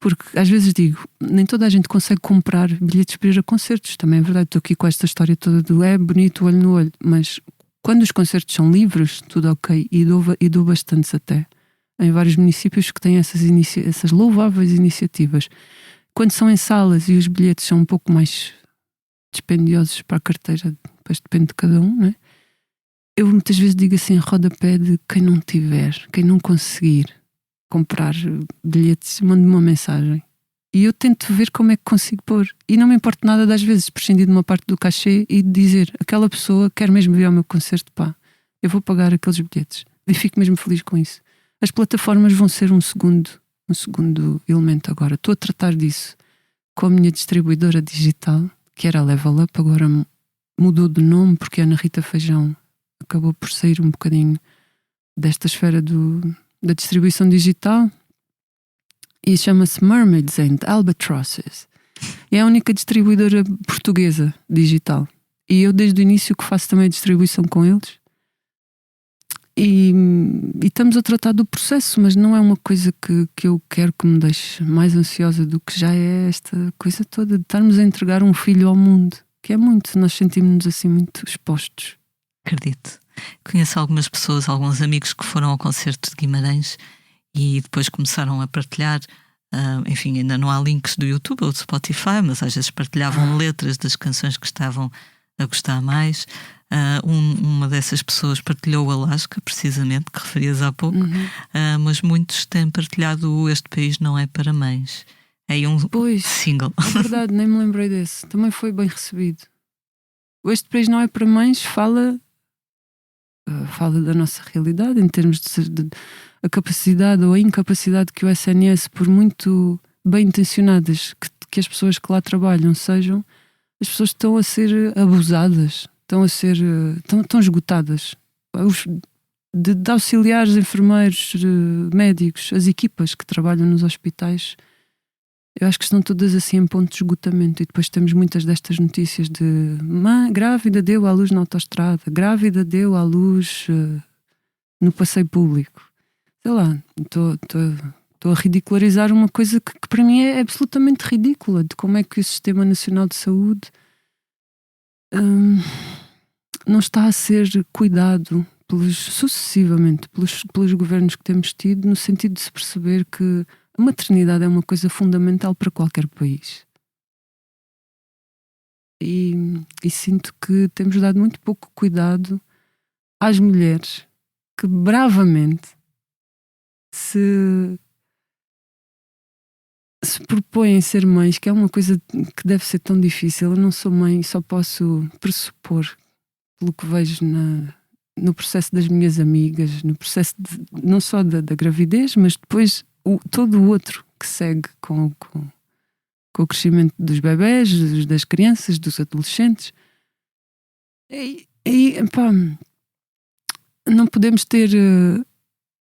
Porque às vezes digo, nem toda a gente consegue comprar bilhetes para ir a concertos. Também é verdade, estou aqui com esta história toda do bonito, olho no olho. Mas quando os concertos são livres, tudo ok. E dou bastantes até. Em vários municípios que têm essas louváveis iniciativas. Quando são em salas e os bilhetes são um pouco mais dispendiosos para a carteira, depois depende de cada um, não é? Eu muitas vezes digo assim, rodapé de quem não tiver, quem não conseguir comprar bilhetes, mande-me uma mensagem. E eu tento ver como é que consigo pôr. E não me importa nada das vezes prescindir de uma parte do cachê e dizer, aquela pessoa quer mesmo vir ao meu concerto, pá, eu vou pagar aqueles bilhetes. E fico mesmo feliz com isso. As plataformas vão ser um segundo elemento agora. Estou a tratar disso com a minha distribuidora digital, que era a Level Up, agora mudou de nome porque a Ana Rita Feijão acabou por sair um bocadinho desta esfera da distribuição digital e chama-se Mermaids and Albatrosses. É a única distribuidora portuguesa digital. E eu desde o início que faço também a distribuição com eles. E estamos a tratar do processo, mas não é uma coisa que eu quero que me deixe mais ansiosa do que já é esta coisa toda de estarmos a entregar um filho ao mundo, que é muito, nós sentimos-nos assim muito expostos. Acredito. Conheço algumas pessoas, alguns amigos que foram ao concerto de Guimarães e depois começaram a partilhar, enfim, ainda não há links do YouTube ou do Spotify, mas às vezes partilhavam letras das canções que estavam a gostar mais. Uma dessas pessoas partilhou o Alaska, precisamente, que referias há pouco, mas muitos têm partilhado Este País Não É Para Mães. É um single. É verdade, nem me lembrei desse. Também foi bem recebido. Este País Não É Para Mães fala da nossa realidade em termos de a capacidade ou a incapacidade que o SNS, por muito bem intencionadas que as pessoas que lá trabalham sejam, as pessoas estão a ser abusadas, estão esgotadas. De auxiliares, enfermeiros, médicos, as equipas que trabalham nos hospitais, eu acho que estão todas assim em ponto de esgotamento. E depois temos muitas destas notícias de grávida deu à luz na autoestrada, grávida deu à luz no passeio público. Sei lá, estou a ridicularizar uma coisa que para mim é absolutamente ridícula, de como é que o Sistema Nacional de Saúde não está a ser cuidado sucessivamente pelos governos que temos tido, no sentido de se perceber que a maternidade é uma coisa fundamental para qualquer país. E sinto que temos dado muito pouco cuidado às mulheres que bravamente se propõem ser mães, que é uma coisa que deve ser tão difícil. Eu não sou mãe, só posso pressupor pelo que vejo no processo das minhas amigas, no processo não só da gravidez, mas depois todo o outro que segue com o crescimento dos bebés, das crianças, dos adolescentes. E pá, não podemos ter...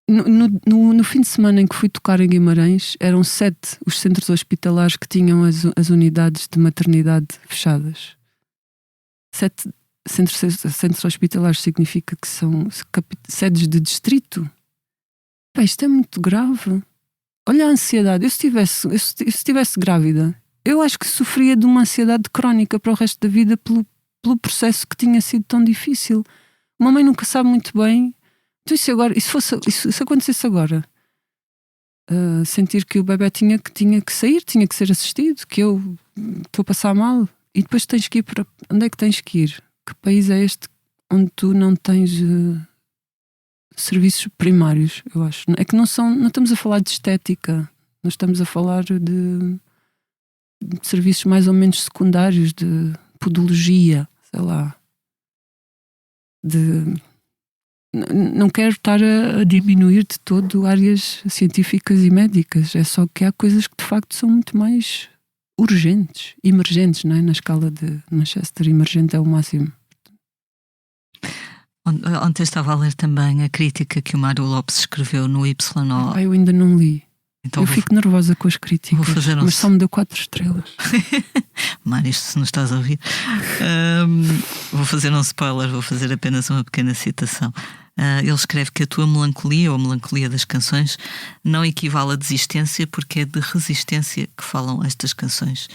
No fim de semana em que fui tocar em Guimarães, eram 7 os centros hospitalares que tinham as unidades de maternidade fechadas. 7 centros hospitalares significa que são sedes de distrito. Pá, isto é muito grave. Olha a ansiedade. Eu se estivesse grávida, eu acho que sofria de uma ansiedade crónica para o resto da vida pelo processo que tinha sido tão difícil. Uma mãe nunca sabe muito bem. Então se acontecesse agora, sentir que o bebê tinha que sair, tinha que ser assistido, que eu estou a passar mal, e depois tens que ir para... Onde é que tens que ir? Que país é este onde tu não tens serviços primários, eu acho? É que não estamos a falar de estética, nós estamos a falar de serviços mais ou menos secundários, de podologia, sei lá. Não quero estar a diminuir de todo áreas científicas e médicas, é só que há coisas que de facto são muito mais urgentes, emergentes, não é? Na escala de Manchester, emergente é o máximo. Ontem estava a ler também a crítica que o Mário Lopes escreveu no YO. Eu ainda não li. Então eu fico nervosa com as críticas, mas só me deu 4 estrelas. Mário, se não estás a ouvir, vou fazer um spoiler, vou fazer apenas uma pequena citação. Ele escreve que a tua melancolia, ou a melancolia das canções, não equivale à desistência, porque é de resistência que falam estas canções.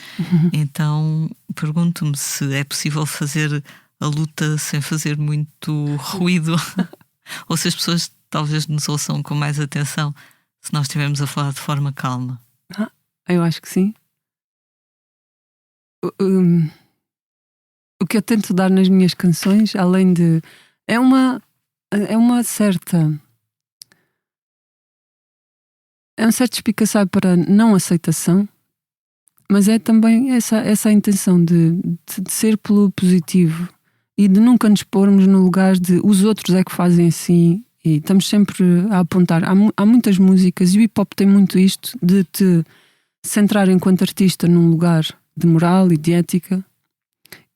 Então pergunto-me se é possível fazer a luta sem fazer muito ruído, ou se as pessoas talvez nos ouçam com mais atenção se nós estivermos a falar de forma calma. Eu acho que sim. O que eu tento dar nas minhas canções, além de... É um certo espicaçar para não aceitação, mas é também essa a intenção de ser pelo positivo e de nunca nos pormos no lugar de os outros é que fazem assim, e estamos sempre a apontar. Há muitas músicas, e o hip-hop tem muito isto, de te centrar enquanto artista num lugar de moral e de ética,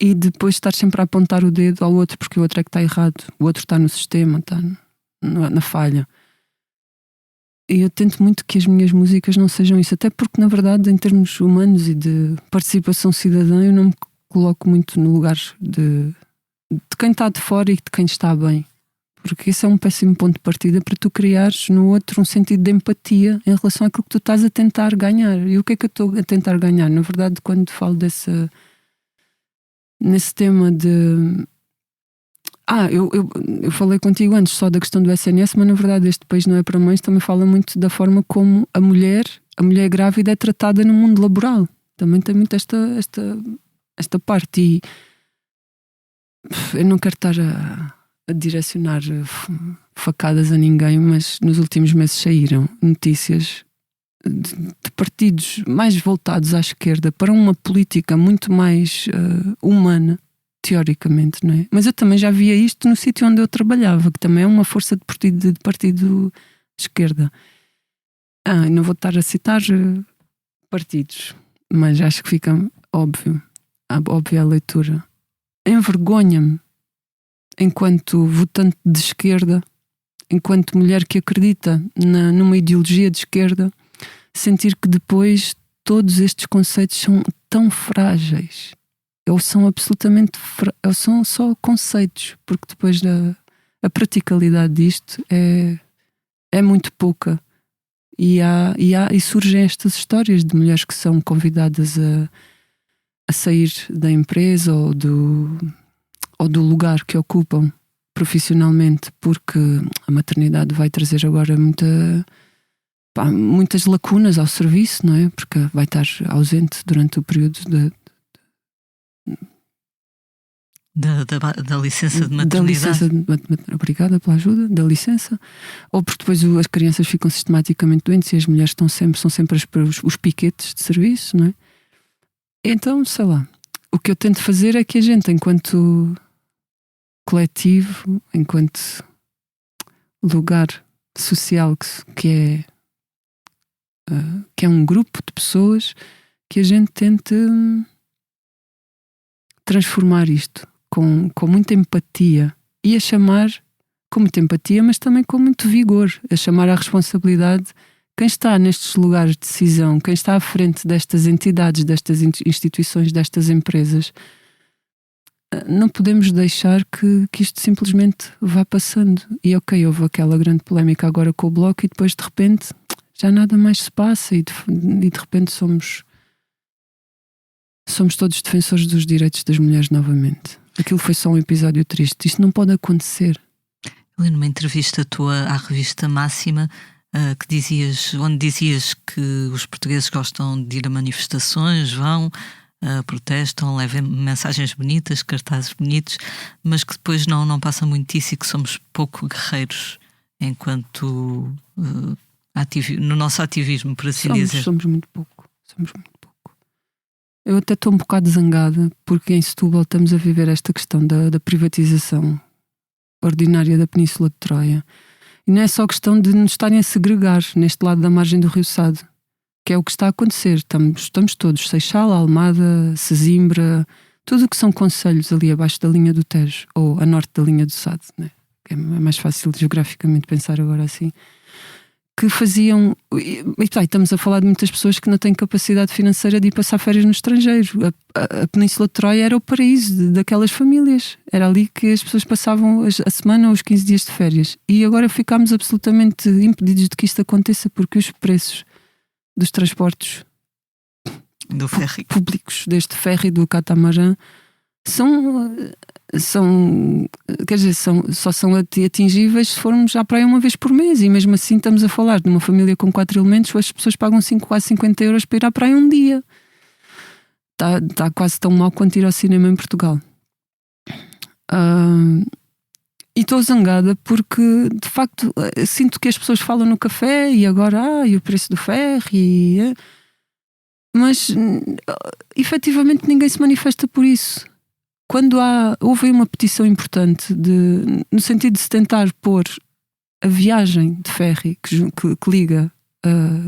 e depois estar sempre a apontar o dedo ao outro, porque o outro é que está errado, o outro está no sistema, está na falha. E eu tento muito que as minhas músicas não sejam isso, até porque na verdade em termos humanos e de participação cidadã eu não me coloco muito no lugar de quem está de fora e de quem está bem, porque esse é um péssimo ponto de partida para tu criares no outro um sentido de empatia em relação àquilo que tu estás a tentar ganhar. E o que é que eu estou a tentar ganhar? Na verdade, quando falo nesse tema de... Eu falei contigo antes só da questão do SNS, mas na verdade este país não é para mães, também fala muito da forma como a mulher grávida é tratada no mundo laboral. Também tem muito esta parte, e eu não quero estar a direcionar facadas a ninguém, mas nos últimos meses saíram notícias de partidos mais voltados à esquerda para uma política muito mais humana, teoricamente, não é? Mas eu também já via isto no sítio onde eu trabalhava, que também é uma força de partido de esquerda. Não vou estar a citar partidos, mas acho que fica óbvia a leitura. Envergonha-me, enquanto votante de esquerda, enquanto mulher que acredita numa ideologia de esquerda, sentir que depois todos estes conceitos são tão frágeis, ou são absolutamente ou são só conceitos, porque depois a praticalidade disto é muito pouca, e surgem estas histórias de mulheres que são convidadas a sair da empresa ou do lugar que ocupam profissionalmente, porque a maternidade vai trazer agora muitas lacunas ao serviço, não é? Porque vai estar ausente durante o período da licença de maternidade. Obrigada pela ajuda, da licença. Ou porque depois as crianças ficam sistematicamente doentes e as mulheres são sempre os piquetes de serviço, não é? Então, sei lá, o que eu tento fazer é que a gente, enquanto coletivo, enquanto lugar social que é um grupo de pessoas, que a gente tente transformar isto com muita empatia, e a chamar com muita empatia, mas também com muito vigor, a chamar à responsabilidade quem está nestes lugares de decisão, quem está à frente destas entidades, destas instituições, destas empresas. Não podemos deixar que isto simplesmente vá passando. E ok, houve aquela grande polémica agora com o Bloco, e depois de repente já nada mais se passa, e de repente somos todos defensores dos direitos das mulheres novamente. Aquilo foi só um episódio triste. Isto não pode acontecer. Eu li numa entrevista tua à revista Máxima, onde dizias que os portugueses gostam de ir a manifestações, vão, protestam, levam mensagens bonitas, cartazes bonitos, mas que depois não passa muito isso, e que somos pouco guerreiros enquanto no nosso ativismo, por assim dizer. Somos muito pouco. Eu até estou um bocado zangada, porque em Setúbal estamos a viver esta questão da privatização ordinária da Península de Troia. E não é só questão de nos estarem a segregar neste lado da margem do Rio Sado, que é o que está a acontecer. Estamos todos, Seixal, Almada, Sesimbra, tudo o que são concelhos ali abaixo da linha do Tejo, ou a norte da linha do Sado, né? É mais fácil geograficamente pensar agora assim. que faziam. Estamos a falar de muitas pessoas que não têm capacidade financeira de ir passar férias no estrangeiro. A Península de Troia era o paraíso daquelas famílias. Era ali que as pessoas passavam a semana ou os 15 dias de férias. E agora ficámos absolutamente impedidos de que isto aconteça, porque os preços dos transportes Do ferry. públicos, deste ferry do catamarã, quer dizer, só são atingíveis se formos à praia uma vez por mês, e mesmo assim estamos a falar de uma família com 4 elementos, as pessoas pagam quase 50 euros para ir à praia um dia. Está quase tão mal quanto ir ao cinema em Portugal. E estou zangada porque, de facto, sinto que as pessoas falam no café e agora, e o preço do ferry, mas efetivamente ninguém se manifesta por isso. Quando houve uma petição importante no sentido de se tentar pôr a viagem de ferry que liga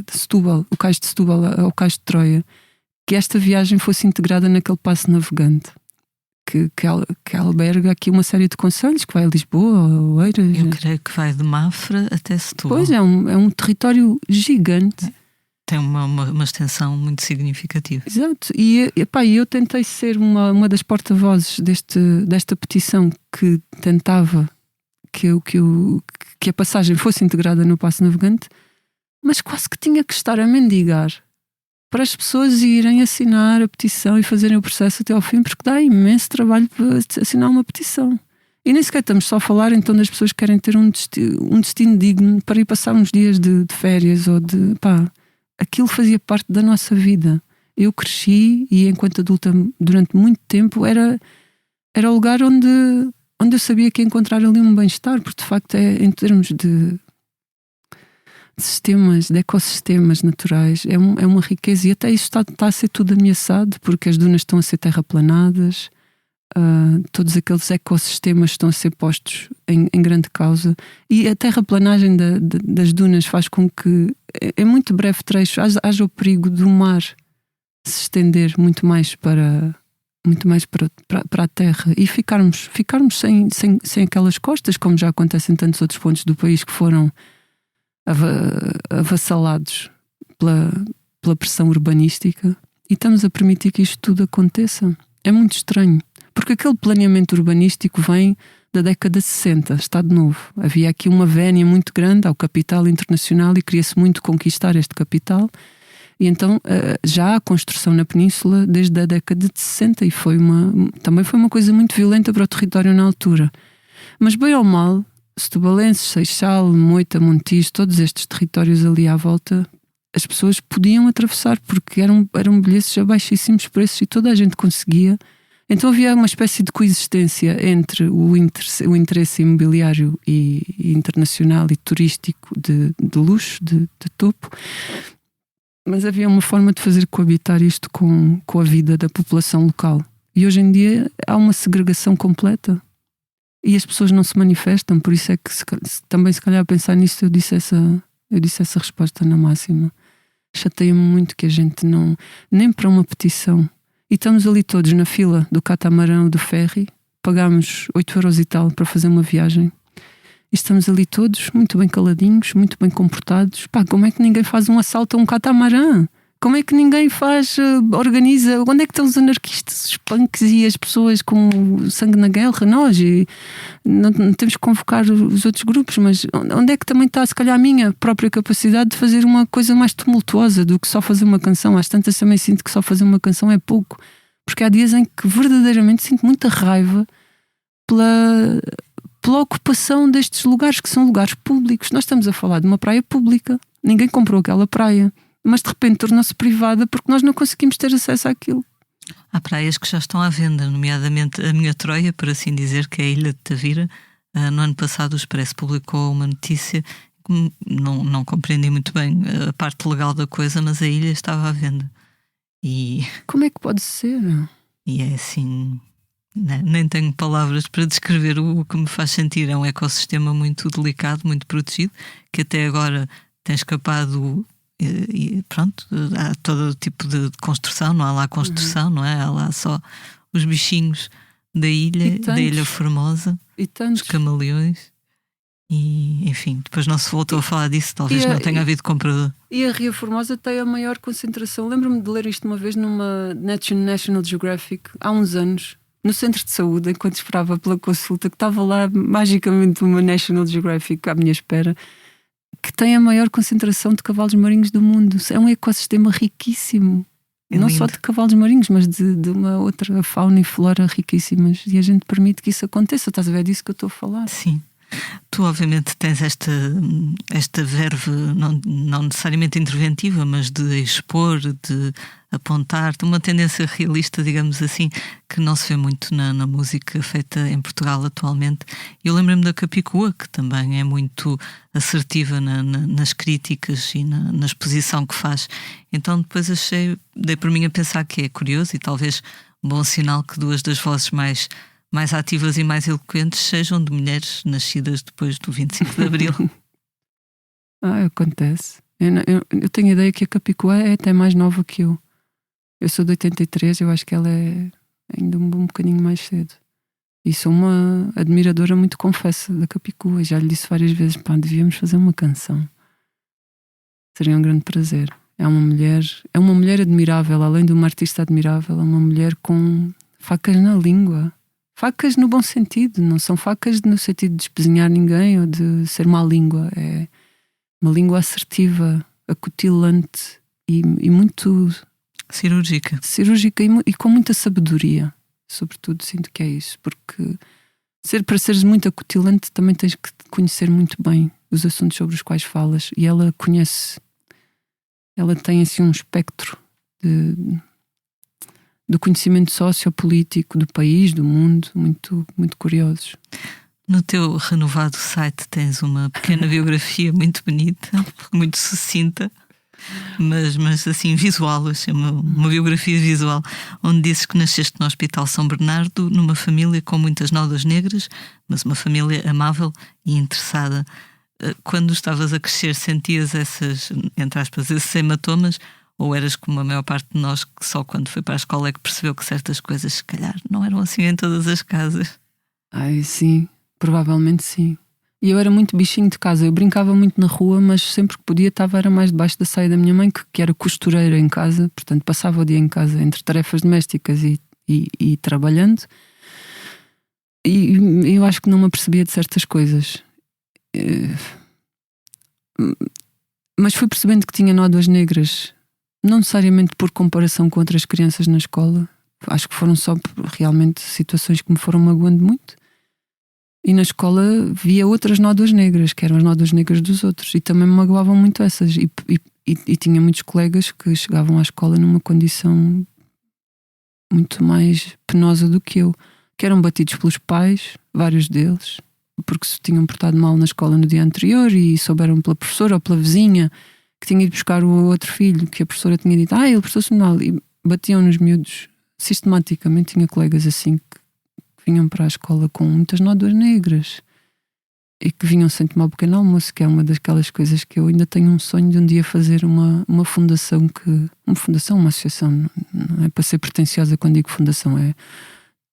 de Setúbal, o cais de Setúbal ao cais de Troia, que esta viagem fosse integrada naquele passo navegante que alberga aqui uma série de concelhos, que vai a Lisboa, Oeiras. Eu creio que vai de Mafra até Setúbal. Pois, é um território gigante. Tem uma extensão muito significativa. Exato, e eu tentei ser uma das porta-vozes desta petição que tentava que a passagem fosse integrada no passo navegante, mas quase que tinha que estar a mendigar para as pessoas irem assinar a petição e fazerem o processo até ao fim, porque dá imenso trabalho para assinar uma petição. E nem sequer estamos só a falar então das pessoas que querem ter um destino digno para ir passar uns dias de férias ou de... Aquilo fazia parte da nossa vida. Eu cresci e enquanto adulta durante muito tempo era o lugar onde eu sabia que ia encontrar ali um bem-estar, porque de facto em termos de sistemas, de ecossistemas naturais, é uma riqueza, e até isso está a ser tudo ameaçado, porque as dunas estão a ser terraplanadas, todos aqueles ecossistemas estão a ser postos em grande causa, e a terraplanagem das dunas faz com que em muito breve trecho haja o perigo do mar se estender muito mais para a terra e ficarmos sem aquelas costas, como já acontece em tantos outros pontos do país que foram avassalados pela pressão urbanística, e estamos a permitir que isto tudo aconteça. É muito estranho, porque aquele planeamento urbanístico vem da década de 60, Estado Novo. Havia aqui uma vénia muito grande ao capital internacional e queria-se muito conquistar este capital, e então já há construção na península desde a década de 60 e também foi uma coisa muito violenta para o território na altura. Mas bem ou mal, Setubalenses, Seixal, Moita, Montijo, todos estes territórios ali à volta, as pessoas podiam atravessar porque eram bilhetes a baixíssimos preços e toda a gente conseguia. Então havia uma espécie de coexistência entre o interesse imobiliário e internacional e turístico de luxo, de topo, mas havia uma forma de fazer coabitar isto com a vida da população local. E hoje em dia há uma segregação completa e as pessoas não se manifestam. Por isso é que também, se calhar, a pensar nisso, eu disse essa resposta na máxima. Chateia-me muito que a gente não, nem para uma petição. E estamos ali todos na fila do catamarã, do ferry, pagámos 8 euros e tal para fazer uma viagem, e estamos ali todos muito bem caladinhos, muito bem comportados. Como é que ninguém faz um assalto a um catamarã? Como é que ninguém organiza? Onde é que estão os anarquistas, os punks e as pessoas com sangue na guerra? Nós, e não temos que convocar os outros grupos, mas onde é que também está, se calhar, a minha própria capacidade de fazer uma coisa mais tumultuosa do que só fazer uma canção? Às tantas também sinto que só fazer uma canção é pouco, porque há dias em que verdadeiramente sinto muita raiva pela ocupação destes lugares, que são lugares públicos. Nós estamos a falar de uma praia pública, ninguém comprou aquela praia, mas de repente tornou-se privada porque nós não conseguimos ter acesso àquilo. Há praias que já estão à venda, nomeadamente a minha Troia, por assim dizer, que é a Ilha de Tavira. No ano passado o Expresso publicou uma notícia, não compreendi muito bem a parte legal da coisa, mas a ilha estava à venda. E como é que pode ser? E é assim, nem tenho palavras para descrever o que me faz sentir. É um ecossistema muito delicado, muito protegido, que até agora tem escapado. E pronto, há todo tipo de construção, não há lá construção, não é? Há lá só os bichinhos da ilha Formosa, os camaleões. E, enfim, depois não se voltou a falar disso, talvez não tenha havido comprador. E a Ria Formosa tem a maior concentração. Lembro-me de ler isto uma vez numa National Geographic, há uns anos, no centro de saúde, enquanto esperava pela consulta, que estava lá magicamente uma National Geographic à minha espera, que tem a maior concentração de cavalos marinhos do mundo. É um ecossistema riquíssimo. Não só de cavalos marinhos, mas de uma outra fauna e flora riquíssimas. E a gente permite que isso aconteça. Estás a ver disso que eu estou a falar? Sim. Tu obviamente tens esta verve não necessariamente interventiva, mas de expor, de apontar, de uma tendência realista, digamos assim, que não se vê muito na música feita em Portugal atualmente. Eu lembro-me da Capicua, que também é muito assertiva nas críticas e na exposição que faz. Então depois dei por mim a pensar que é curioso e talvez um bom sinal que duas das vozes mais ativas e mais eloquentes sejam de mulheres nascidas depois do 25 de Abril. Acontece. Eu tenho a ideia que a Capicua é até mais nova que eu. Eu sou de 83, eu acho que ela é ainda um bocadinho mais cedo. E sou uma admiradora muito confessa da Capicua. Já lhe disse várias vezes, devíamos fazer uma canção. Seria um grande prazer. É uma mulher admirável, além de uma artista admirável, é uma mulher com facas na língua. Facas no bom sentido, não são facas no sentido de espezinhar ninguém ou de ser má língua. É uma língua assertiva, acutilante e muito cirúrgica e com muita sabedoria. Sobretudo sinto que é isso, porque para seres muito acutilante também tens que conhecer muito bem os assuntos sobre os quais falas, e ela tem assim um espectro do conhecimento sociopolítico do país, do mundo, muito, muito curiosos. No teu renovado site tens uma pequena biografia muito bonita, muito sucinta, mas assim visual, achei uma biografia visual, onde dizes que nasceste no Hospital São Bernardo, numa família com muitas nódoas negras, mas uma família amável e interessada. Quando estavas a crescer, sentias esses hematomas? Ou eras como a maior parte de nós, que só quando foi para a escola é que percebeu que certas coisas, se calhar, não eram assim em todas as casas? Sim, provavelmente sim. E eu era muito bichinho de casa. Eu brincava muito na rua, mas sempre que podia era mais debaixo da saia da minha mãe, que era costureira em casa. Portanto, passava o dia em casa entre tarefas domésticas e trabalhando. E eu acho que não me apercebia de certas coisas. Mas fui percebendo que tinha nódoas negras. Não necessariamente por comparação com outras crianças na escola. Acho que foram só realmente situações que me foram magoando muito. E na escola via outras nódoas negras, que eram as nódoas negras dos outros. E também me magoavam muito essas. E tinha muitos colegas que chegavam à escola numa condição muito mais penosa do que eu. Que eram batidos pelos pais, vários deles, porque se tinham portado mal na escola no dia anterior e souberam pela professora ou pela vizinha que tinha ido buscar o outro filho, que a professora tinha dito, ele portou-se mal, e batiam nos miúdos sistematicamente. Tinha colegas assim que vinham para a escola com muitas nódoas negras e que vinham sem tomar um pequeno almoço, que é uma daquelas coisas que eu ainda tenho um sonho de um dia fazer uma fundação, uma associação, não é para ser pretenciosa quando digo fundação, é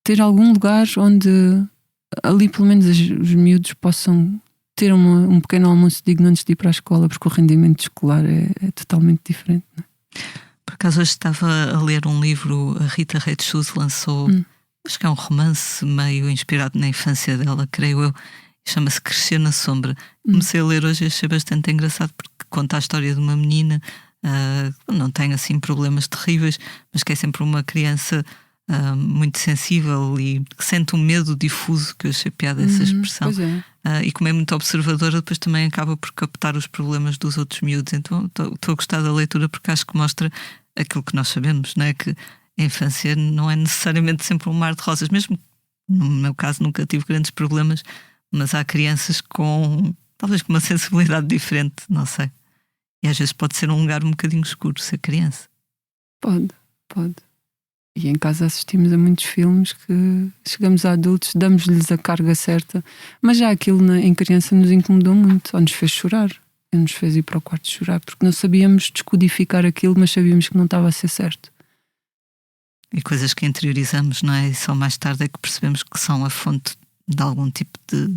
ter algum lugar onde ali pelo menos os miúdos possam ter um pequeno almoço digno antes de ir para a escola, porque o rendimento escolar é totalmente diferente, não é? Por acaso hoje estava a ler um livro, a Rita Redshoes lançou, acho que é um romance meio inspirado na infância dela, creio eu, chama-se Crescer na Sombra. Comecei a ler hoje e achei bastante engraçado, porque conta a história de uma menina, não tem assim problemas terríveis, mas que é sempre uma criança muito sensível e que sente um medo difuso, que eu achei piada essa expressão. Pois é. E como é muito observadora, depois também acaba por captar os problemas dos outros miúdos. Então estou a gostar da leitura, porque acho que mostra aquilo que nós sabemos, não é? Que a infância não é necessariamente sempre um mar de rosas. Mesmo no meu caso nunca tive grandes problemas, mas há crianças talvez com uma sensibilidade diferente, não sei. E às vezes pode ser um lugar um bocadinho escuro ser criança. Pode. E em casa assistimos a muitos filmes que chegamos a adultos, damos-lhes a carga certa, mas já aquilo em criança nos incomodou muito, ou nos fez chorar, ou nos fez ir para o quarto chorar, porque não sabíamos descodificar aquilo, mas sabíamos que não estava a ser certo. E coisas que interiorizamos, não é? E só mais tarde é que percebemos que são a fonte de algum tipo de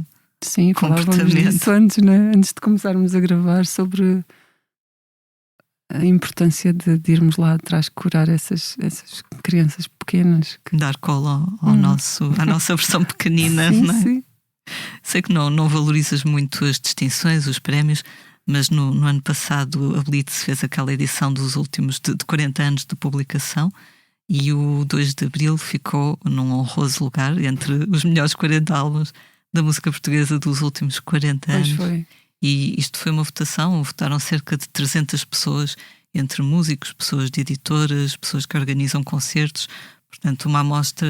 Sim, falávamos comportamento. disso antes, né? Antes de começarmos a gravar, sobre a importância de irmos lá atrás curar essas crianças pequenas. Dar colo à nossa versão pequenina, Sim, não é? sim. Sei que não valorizas muito as distinções, os prémios, mas no ano passado a Blitz fez aquela edição dos últimos de 40 anos de publicação e o 2 de Abril ficou num honroso lugar entre os melhores 40 álbuns da música portuguesa dos últimos 40 Pois anos. foi. E isto foi uma votação, votaram cerca de 300 pessoas, entre músicos, pessoas de editoras, pessoas que organizam concertos, portanto uma amostra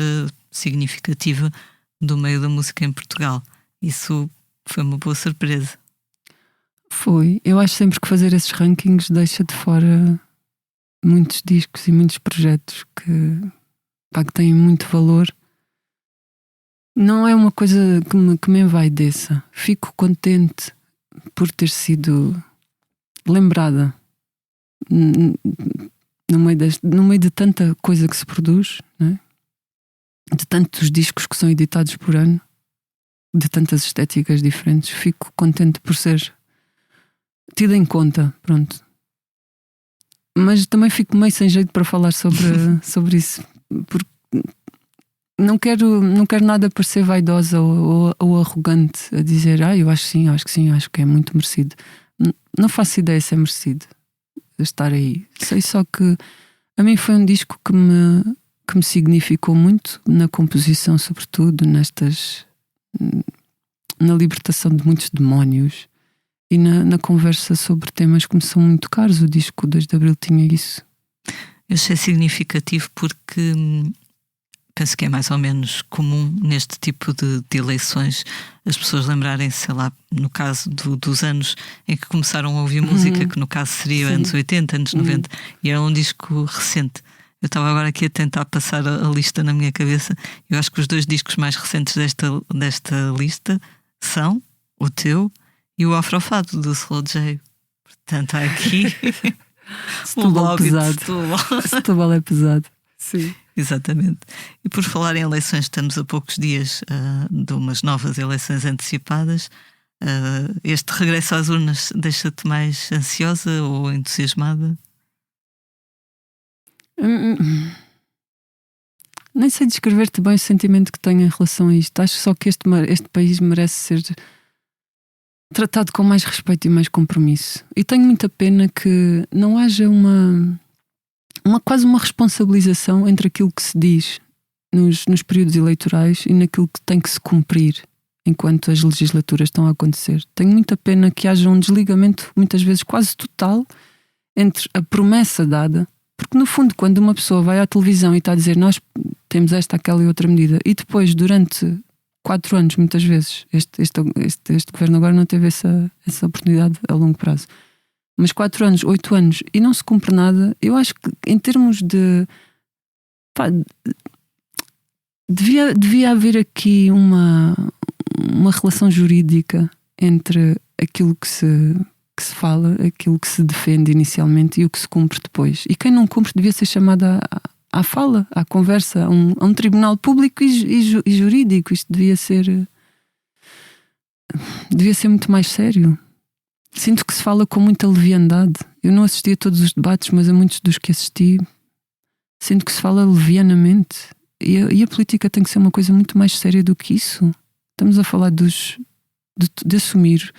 significativa do meio da música em Portugal. Isso foi uma boa surpresa. Foi. Eu acho sempre que fazer esses rankings deixa de fora muitos discos e muitos projetos que têm muito valor. Não é uma coisa que me envaideça. Fico contente por ter sido lembrada no meio de tanta coisa que se produz, né? De tantos discos que são editados por ano, de tantas estéticas diferentes. Fico contente por ser tida em conta, pronto. Mas também fico meio sem jeito para falar sobre isso, porque não quero nada parecer vaidosa ou arrogante a dizer eu acho que sim, acho que é muito merecido. Não faço ideia se é merecido estar aí. Sei só que a mim foi um disco que me significou muito na composição, sobretudo na libertação de muitos demónios e na conversa sobre temas que me são muito caros. O disco 2 de Abril tinha isso. Eu achei significativo porque penso que é mais ou menos comum neste tipo de eleições as pessoas lembrarem-se, sei lá, no caso dos anos em que começaram a ouvir música, que no caso seria anos 80, anos 90, e era um disco recente. Eu estava agora aqui a tentar passar a lista na minha cabeça. Eu acho que os 2 discos mais recentes desta lista são o teu e o Afrofado, do Slow J. Portanto, há aqui o lobby pesado. de Setúbal. Setúbal é pesado. Sim. Exatamente. E por falar em eleições, estamos a poucos dias de umas novas eleições antecipadas. Este regresso às urnas deixa-te mais ansiosa ou entusiasmada? Nem sei descrever-te bem o sentimento que tenho em relação a isto. Acho só que este país merece ser tratado com mais respeito e mais compromisso. E tenho muita pena que não haja quase uma responsabilização entre aquilo que se diz nos períodos eleitorais e naquilo que tem que se cumprir enquanto as legislaturas estão a acontecer. Tenho muita pena que haja um desligamento, muitas vezes quase total, entre a promessa dada, porque no fundo quando uma pessoa vai à televisão e está a dizer nós temos esta, aquela e outra medida, e depois durante 4 anos, muitas vezes, este governo agora não teve essa oportunidade a longo prazo, mas 4 anos, 8 anos e não se cumpre nada. Eu acho que em termos de devia haver aqui uma relação jurídica entre aquilo que se fala, aquilo que se defende inicialmente e o que se cumpre depois. E quem não cumpre devia ser chamado à fala, à conversa, a um tribunal público e jurídico. Isto devia ser muito mais sério. Sinto que se fala com muita leviandade. Eu não assisti a todos os debates, mas a muitos dos que assisti sinto que se fala levianamente. E a política tem que ser uma coisa muito mais séria do que isso. Estamos a falar de assumir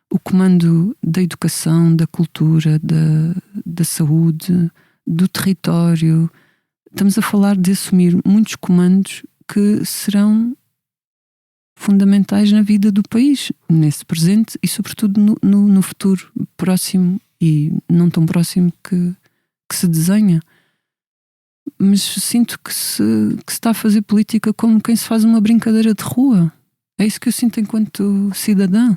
o comando da educação, da cultura, da saúde, do território. Estamos a falar de assumir muitos comandos que serão fundamentais na vida do país, nesse presente e sobretudo no futuro próximo e não tão próximo que se desenha. Mas sinto que se está a fazer política como quem se faz uma brincadeira de rua. É isso que eu sinto enquanto cidadã.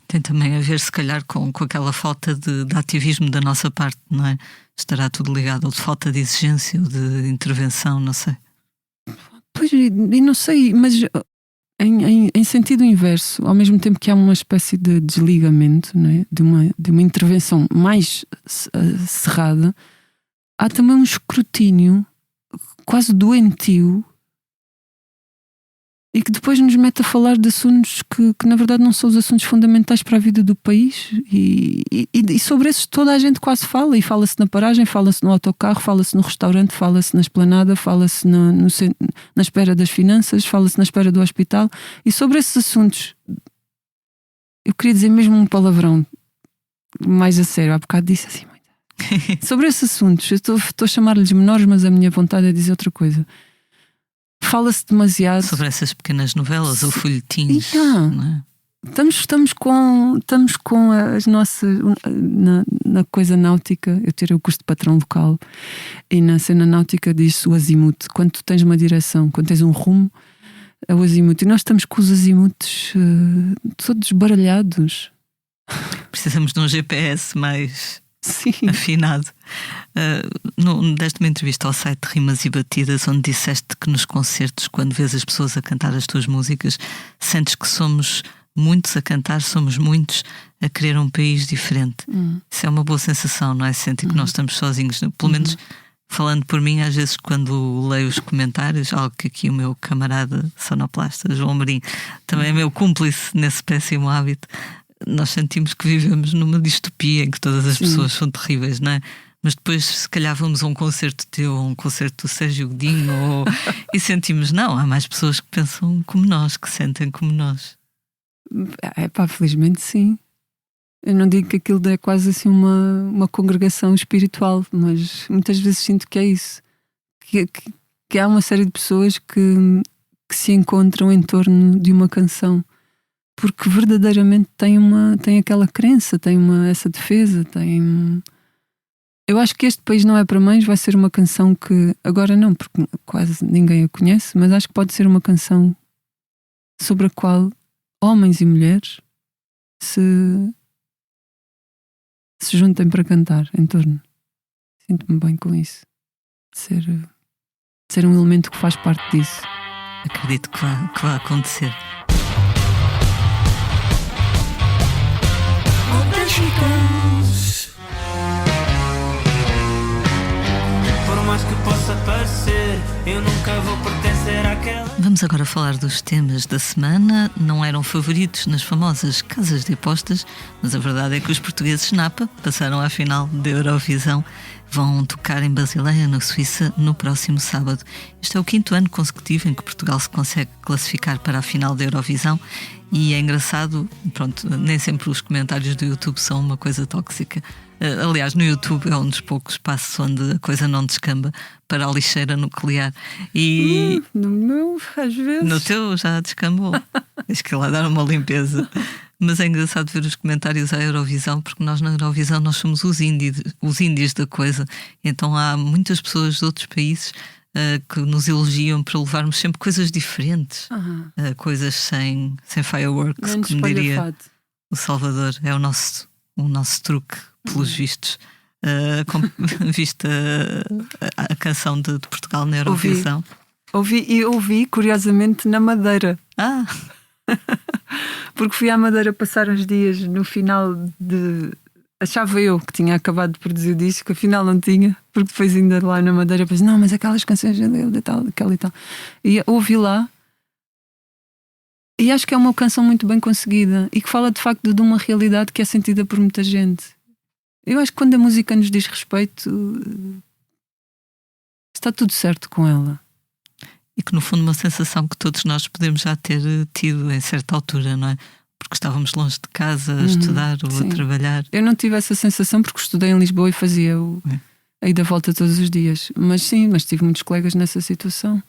Tem também a ver, se calhar, com aquela falta de ativismo da nossa parte, não é? Estará tudo ligado, ou de falta de exigência, ou de intervenção, não sei. Pois, e não sei, mas em sentido inverso, ao mesmo tempo que há uma espécie de desligamento, não é? de uma intervenção mais cerrada, há também um escrutínio quase doentio e que depois nos mete a falar de assuntos que na verdade não são os assuntos fundamentais para a vida do país, e sobre esses toda a gente quase fala, e fala-se na paragem, fala-se no autocarro, fala-se no restaurante, fala-se na esplanada, fala-se na espera das finanças, fala-se na espera do hospital, e sobre esses assuntos eu queria dizer mesmo um palavrão mais a sério, há bocado disse assim sobre esses assuntos, eu estou a chamar-lhes menores, mas a minha vontade é dizer outra coisa. Fala-se demasiado sobre essas pequenas novelas ou folhetins, não é? Estamos com as nossas na coisa náutica. Eu tirei o curso de patrão local, e na cena náutica diz o azimuth. Quando tu tens uma direção, quando tens um rumo, é o azimuth, e nós estamos com os azimuths todos baralhados. Precisamos de um GPS mais Sim. afinado. Deste uma entrevista ao site Rimas e Batidas, onde disseste que nos concertos, quando vês as pessoas a cantar as tuas músicas, sentes que somos muitos a cantar, somos muitos a querer um país diferente. Isso é uma boa sensação, não é? Sentir que nós estamos sozinhos. Pelo menos, falando por mim, às vezes quando leio os comentários, algo que aqui o meu camarada sonoplasta, João Marim, também é meu cúmplice nesse péssimo hábito, nós sentimos que vivemos numa distopia em que todas as pessoas são terríveis, não é? Mas depois, se calhar, vamos a um concerto teu, ou um concerto do Sérgio Godinho, e sentimos, não, há mais pessoas que pensam como nós, que sentem como nós. Felizmente sim. Eu não digo que aquilo é quase assim uma congregação espiritual, mas muitas vezes sinto que é isso. Que há uma série de pessoas que se encontram em torno de uma canção, porque verdadeiramente tem aquela crença, tem essa defesa, Eu acho que Este País Não É Para Mães vai ser uma canção que, agora não, porque quase ninguém a conhece, mas acho que pode ser uma canção sobre a qual homens e mulheres se juntem para cantar em torno. Sinto-me bem com isso, de ser um elemento que faz parte disso. Acredito que vai acontecer. Por mais que possa parecer, eu nunca vou pertencer àquela. Vamos agora falar dos temas da semana. Não eram favoritos nas famosas casas de apostas, mas a verdade é que os portugueses Napa passaram à final da Eurovisão. Vão tocar em Basileia, na Suíça, no próximo sábado. Este é o 5º ano consecutivo em que Portugal se consegue classificar para a final da Eurovisão, e é engraçado, pronto, nem sempre os comentários do YouTube são uma coisa tóxica. Aliás, no YouTube é um dos poucos espaços onde a coisa não descamba para a lixeira nuclear. E no meu, às vezes. No teu já descambou. Tens que ir lá dar uma limpeza. Mas é engraçado ver os comentários à Eurovisão, porque nós na Eurovisão nós somos os índios da coisa. Então há muitas pessoas de outros países que nos elogiam por levarmos sempre coisas diferentes, coisas sem fireworks, menos como diria espalhafado. o Salvador. É o nosso truque, pelos vistos. Vista a canção de Portugal na Eurovisão. Ouvi, curiosamente, na Madeira. Porque fui à Madeira passar uns dias no final de... Achava eu que tinha acabado de produzir o disco, afinal não tinha, porque depois ainda lá na Madeira pensei, não, mas aquelas canções de tal, aquela e tal. E ouvi lá, e acho que é uma canção muito bem conseguida e que fala de facto de uma realidade que é sentida por muita gente. Eu acho que quando a música nos diz respeito, está tudo certo com ela. E que no fundo uma sensação que todos nós podemos já ter tido em certa altura, não é? Porque estávamos longe de casa a estudar ou a trabalhar. Eu não tive essa sensação porque estudei em Lisboa e fazia a ida volta todos os dias. Mas tive muitos colegas nessa situação.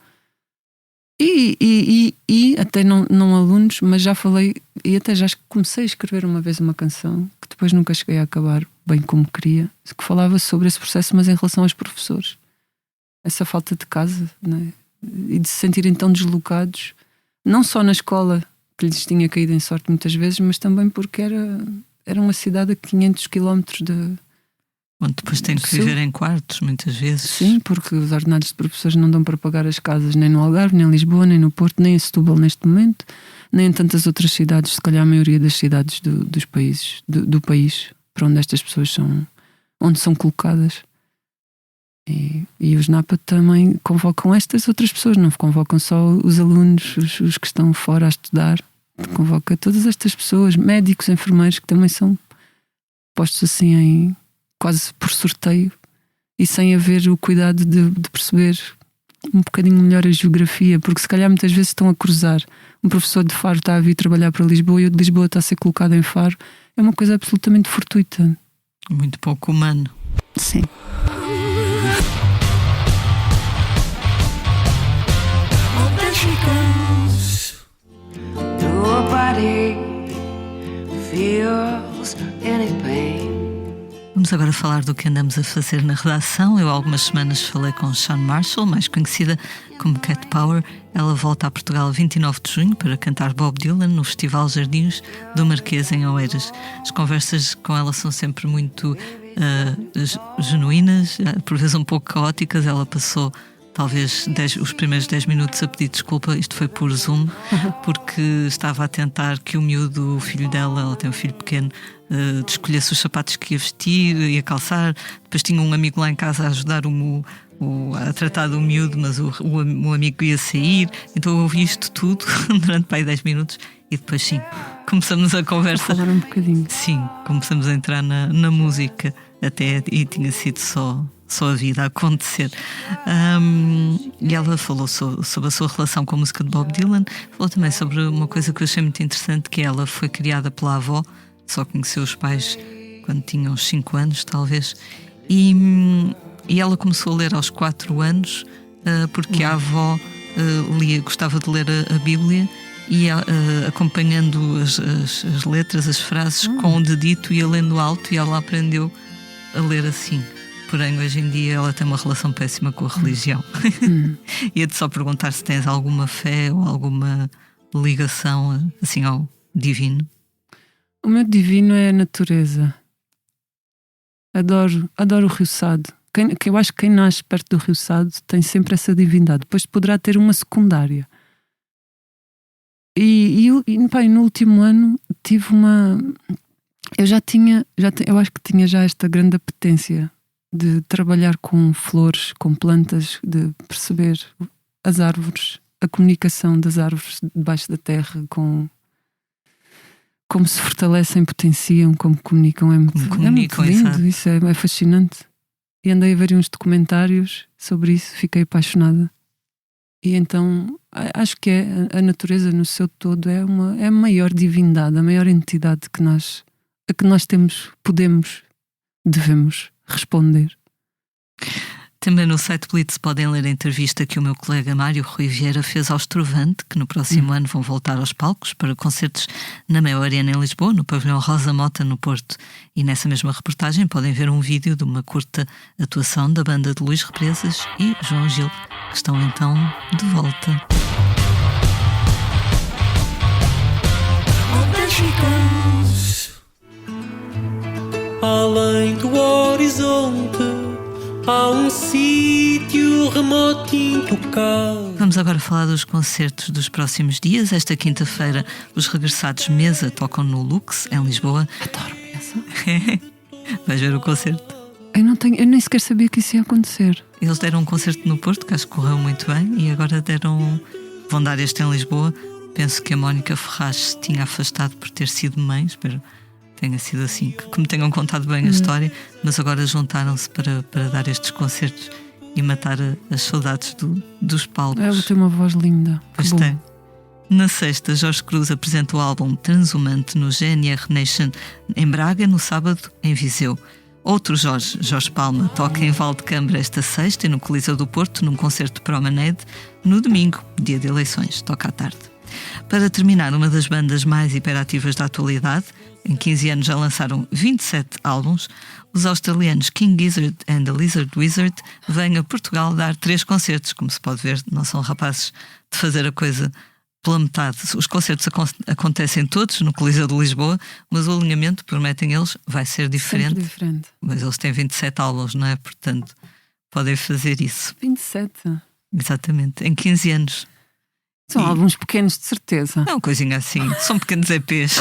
E até não alunos, mas já falei, e até já comecei a escrever uma vez uma canção que depois nunca cheguei a acabar bem como queria, que falava sobre esse processo, mas em relação aos professores. Essa falta de casa, não é? E de se sentirem tão deslocados, não só na escola, que lhes tinha caído em sorte muitas vezes, mas também porque era uma cidade a 500 km de... Onde depois tem que viver em quartos, muitas vezes. Sim, porque os ordenados de professores não dão para pagar as casas nem no Algarve, nem em Lisboa, nem no Porto, nem em Setúbal neste momento, nem em tantas outras cidades, se calhar a maioria das cidades dos países, do país, para onde estas pessoas onde são colocadas. E os NAPA também convocam estas outras pessoas, não convocam só os alunos, os que estão fora a estudar, convoca todas estas pessoas, médicos, enfermeiros, que também são postos assim quase por sorteio e sem haver o cuidado de perceber um bocadinho melhor a geografia, porque se calhar muitas vezes estão a cruzar. Um professor de Faro está a vir trabalhar para Lisboa e o de Lisboa está a ser colocado em Faro. É uma coisa absolutamente fortuita. Muito pouco humano. Sim. Vamos agora falar do que andamos a fazer na redação. Eu há algumas semanas falei com Shawn Marshall, mais conhecida como Cat Power. Ela volta a Portugal 29 de junho para cantar Bob Dylan no Festival Jardins do Marquês em Oeiras. As conversas com ela são sempre muito genuínas, por vezes um pouco caóticas. Ela passou talvez os primeiros 10 minutos a pedir desculpa. Isto foi por Zoom, porque estava a tentar que o miúdo, o filho dela, ela tem um filho pequeno, escolhesse os sapatos que ia vestir, ia calçar. Depois tinha um amigo lá em casa a ajudar a tratar do miúdo, mas o amigo ia sair. Então eu ouvi isto tudo durante para aí 10 minutos e depois sim, começamos a conversa. A falar um bocadinho. Sim, começamos a entrar na música até, e tinha sido só a vida a acontecer. E ela falou sobre a sua relação com a música de Bob Dylan. Falou também sobre uma coisa que eu achei muito interessante, que ela foi criada pela avó, só conheceu os pais quando tinha uns 5 anos talvez, e ela começou a ler aos 4 anos, porque a avó gostava de ler a Bíblia, e acompanhando as letras, as frases com o dedito, ia lendo alto, e ela aprendeu a ler assim. Porém, hoje em dia ela tem uma relação péssima com a religião. Ia-te só perguntar se tens alguma fé ou alguma ligação assim ao divino. O meu divino é a natureza. Adoro o Rio Sado. Eu acho que quem nasce perto do Rio Sado tem sempre essa divindade. Depois poderá ter uma secundária. E no último ano tive uma... Eu acho que tinha já esta grande apetência de trabalhar com flores, com plantas, de perceber as árvores, a comunicação das árvores debaixo da terra, como se fortalecem, potenciam, como comunicam. É muito lindo, isso é fascinante. E andei a ver uns documentários sobre isso, fiquei apaixonada. E então acho que a natureza no seu todo é a maior divindade, a maior entidade a que nós devemos responder. Também no site Blitz podem ler a entrevista que o meu colega Mário Rui Vieira fez ao Estrovante, que no próximo ano vão voltar aos palcos para concertos na Mel Arena em Lisboa, no pavilhão Rosa Mota no Porto. E nessa mesma reportagem podem ver um vídeo de uma curta atuação da banda de Luís Represas e João Gil, que estão então de volta. Além do horizonte há um sítio remoto e intocável. Vamos agora falar dos concertos dos próximos dias. Esta quinta-feira os regressados Mesa tocam no Lux, em Lisboa. Adoro Mesa. Vais ver o concerto? Eu nem sequer sabia que isso ia acontecer. Eles deram um concerto no Porto, que acho que correu muito bem, e agora vão dar este em Lisboa. Penso que a Mónica Ferraz se tinha afastado por ter sido mãe, espero tenha sido assim, que me tenham contado bem a história, mas agora juntaram-se para dar estes concertos e matar as saudades dos palcos. Ela tem uma voz linda. Pois tem. Na sexta, Jorge Cruz apresenta o álbum Transhumante no GNR Nation em Braga, no sábado em Viseu. Outro Jorge Palma, toca em Valdecambra esta sexta e no Coliseu do Porto, num concerto de Promenade, no domingo, dia de eleições, toca à tarde. Para terminar, uma das bandas mais hiperativas da atualidade, em 15 anos já lançaram 27 álbuns, os australianos King Gizzard and the Lizard Wizard vêm a Portugal dar 3 concertos. Como se pode ver, não são rapazes de fazer a coisa pela metade. Os concertos acontecem todos no Coliseu de Lisboa, mas o alinhamento, prometem eles, vai ser diferente. Diferente. Mas eles têm 27 álbuns, não é? Portanto, podem fazer isso. 27? Exatamente, em 15 anos. São álbuns pequenos, de certeza. Não, coisinha assim, são pequenos EPs.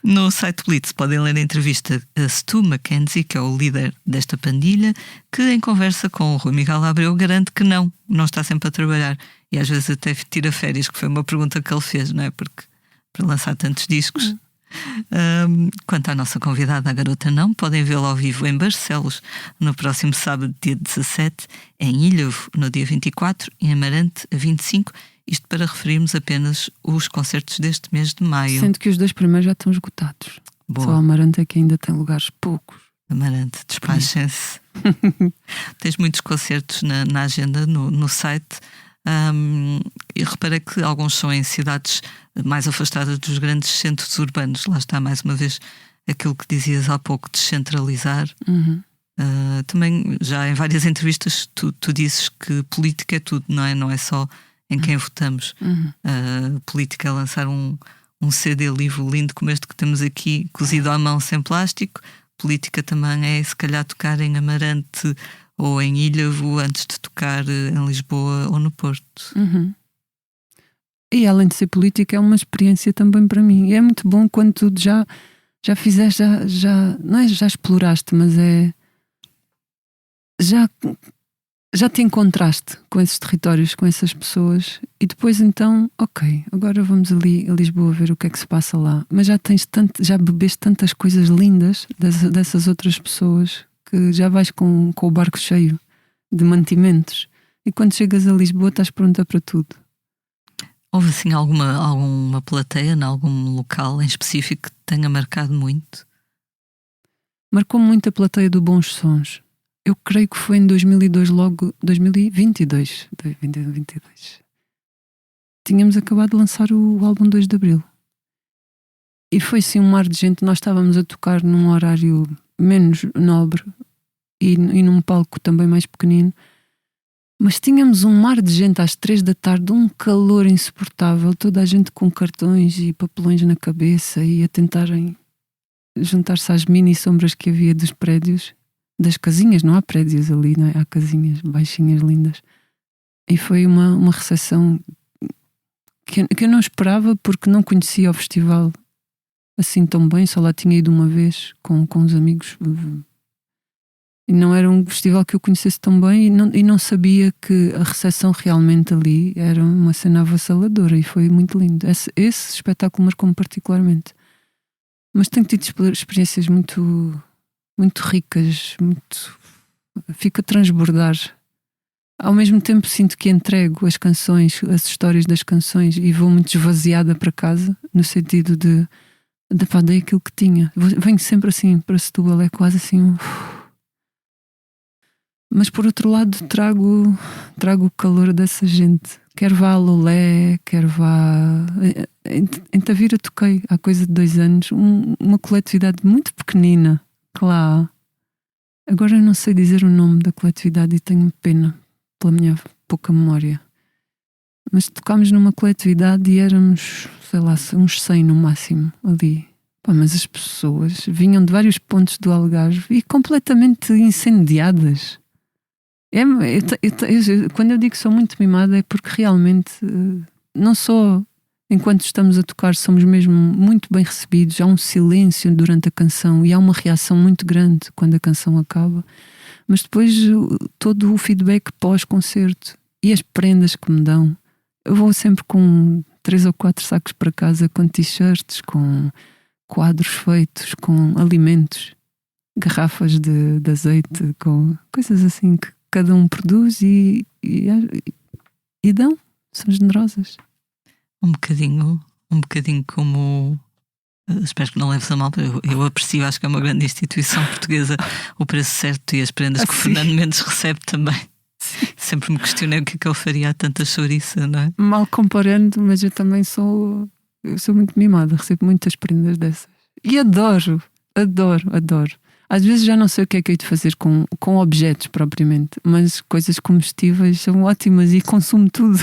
No site Blitz podem ler a entrevista a Stu Mackenzie, que é o líder desta pandilha, que em conversa com o Rui Miguel Abreu garante que não está sempre a trabalhar e às vezes até tira férias, que foi uma pergunta que ele fez, não é? Porque para lançar tantos discos. Quanto à nossa convidada, a Garota Não, podem vê-la ao vivo em Barcelos no próximo sábado, dia 17, em Ilhavo no dia 24 e em Amarante a 25. Isto para referirmos apenas os concertos deste mês de maio. Sendo que os 2 primeiros já estão esgotados. Boa. Só a Amarante é que ainda tem lugares poucos. Amarante, despachem-se. Tens muitos concertos na agenda, no site. E reparei que alguns são em cidades mais afastadas dos grandes centros urbanos. Lá está mais uma vez aquilo que dizias há pouco, descentralizar. Também já em várias entrevistas tu dizes que política é tudo, não é? Não é só em quem votamos. Política é lançar um CD livro lindo como este que temos aqui, cozido à mão sem plástico. Política também é se calhar tocar em Amarante ou em Ilhavo antes de tocar em Lisboa ou no Porto. E além de ser política, é uma experiência também para mim. E é muito bom quando tu já fizeste, não é já exploraste, mas é já te encontraste com esses territórios, com essas pessoas, e depois então, ok, agora vamos ali a Lisboa ver o que é que se passa lá. Mas já bebeste tantas coisas lindas dessas outras pessoas que já vais com o barco cheio de mantimentos. E quando chegas a Lisboa estás pronta para tudo. Houve assim alguma plateia em algum local em específico que te tenha marcado muito? Marcou-me muito a plateia do Bons Sons. Eu creio que foi em 2002, logo 2022. Tínhamos acabado de lançar o álbum 2 de Abril. E foi assim um mar de gente. Nós estávamos a tocar num horário menos nobre e num palco também mais pequenino. Mas tínhamos um mar de gente às 3 da tarde, um calor insuportável, toda a gente com cartões e papelões na cabeça e a tentarem juntar-se às mini sombras que havia dos prédios. Das casinhas, não há prédios ali, não é? Há casinhas baixinhas lindas. E foi uma recepção que eu não esperava, porque não conhecia o festival assim tão bem, só lá tinha ido uma vez com os amigos e não era um festival que eu conhecesse tão bem e não sabia que a recepção realmente ali era uma cena avassaladora e foi muito lindo. Esse espetáculo marcou-me particularmente. Mas tenho tido experiências muito ricas, fico a transbordar. Ao mesmo tempo sinto que entrego as canções, as histórias das canções e vou muito esvaziada para casa, no sentido de dei aquilo que tinha. Venho sempre assim para Setúbal, é quase assim mas por outro lado trago o calor dessa gente. Quer vá a Lolé, quer vá em Tavira toquei há coisa de 2 anos uma coletividade muito pequenina que lá há. Agora eu não sei dizer o nome da coletividade e tenho pena pela minha pouca memória, mas tocámos numa coletividade e éramos, sei lá, uns 100 no máximo ali. Mas as pessoas vinham de vários pontos do Algarve e completamente incendiadas. Quando eu digo que sou muito mimada é porque realmente não só enquanto estamos a tocar somos mesmo muito bem recebidos, há um silêncio durante a canção e há uma reação muito grande quando a canção acaba, mas depois todo o feedback pós-concerto e as prendas que me dão. Eu vou sempre com 3 ou 4 sacos para casa, com t-shirts, com quadros feitos, com alimentos, garrafas de azeite, com coisas assim que cada um produz e dão, são generosas. Um bocadinho como, espero que não leves a mal, eu aprecio, acho que é uma grande instituição portuguesa, o Preço Certo e as prendas que o Fernando Mendes recebe também. Sim. Sempre me questionei o que é que ele faria a tanta chouriça, não é? Mal comparando, mas eu também sou muito mimada, recebo muitas prendas dessas e adoro. Às vezes já não sei o que é que hei de fazer com objetos propriamente, mas coisas comestíveis são ótimas e consumo tudo.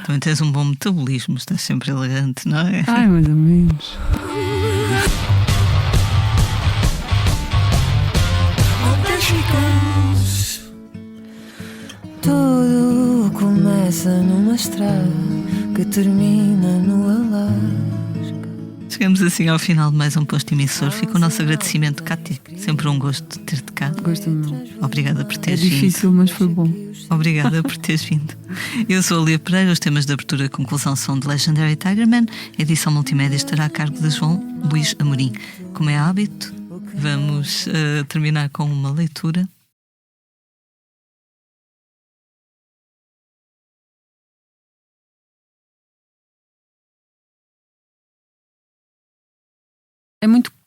Também tens um bom metabolismo, estás sempre elegante, não é? Ai, mais ou menos. Tudo começa numa estrada que termina no Alas. Chegamos assim ao final de mais um Posto Emissor. Fica o nosso agradecimento, Cátia. Sempre um gosto de ter-te cá. Gosto muito. Obrigada por teres É difícil, mas foi bom. Obrigada por teres vindo. Eu sou a Lia Pereira. Os temas de abertura e conclusão são de Legendary Tigerman. A edição multimédia estará a cargo de João Luís Amorim. Como é hábito, vamos terminar com uma leitura.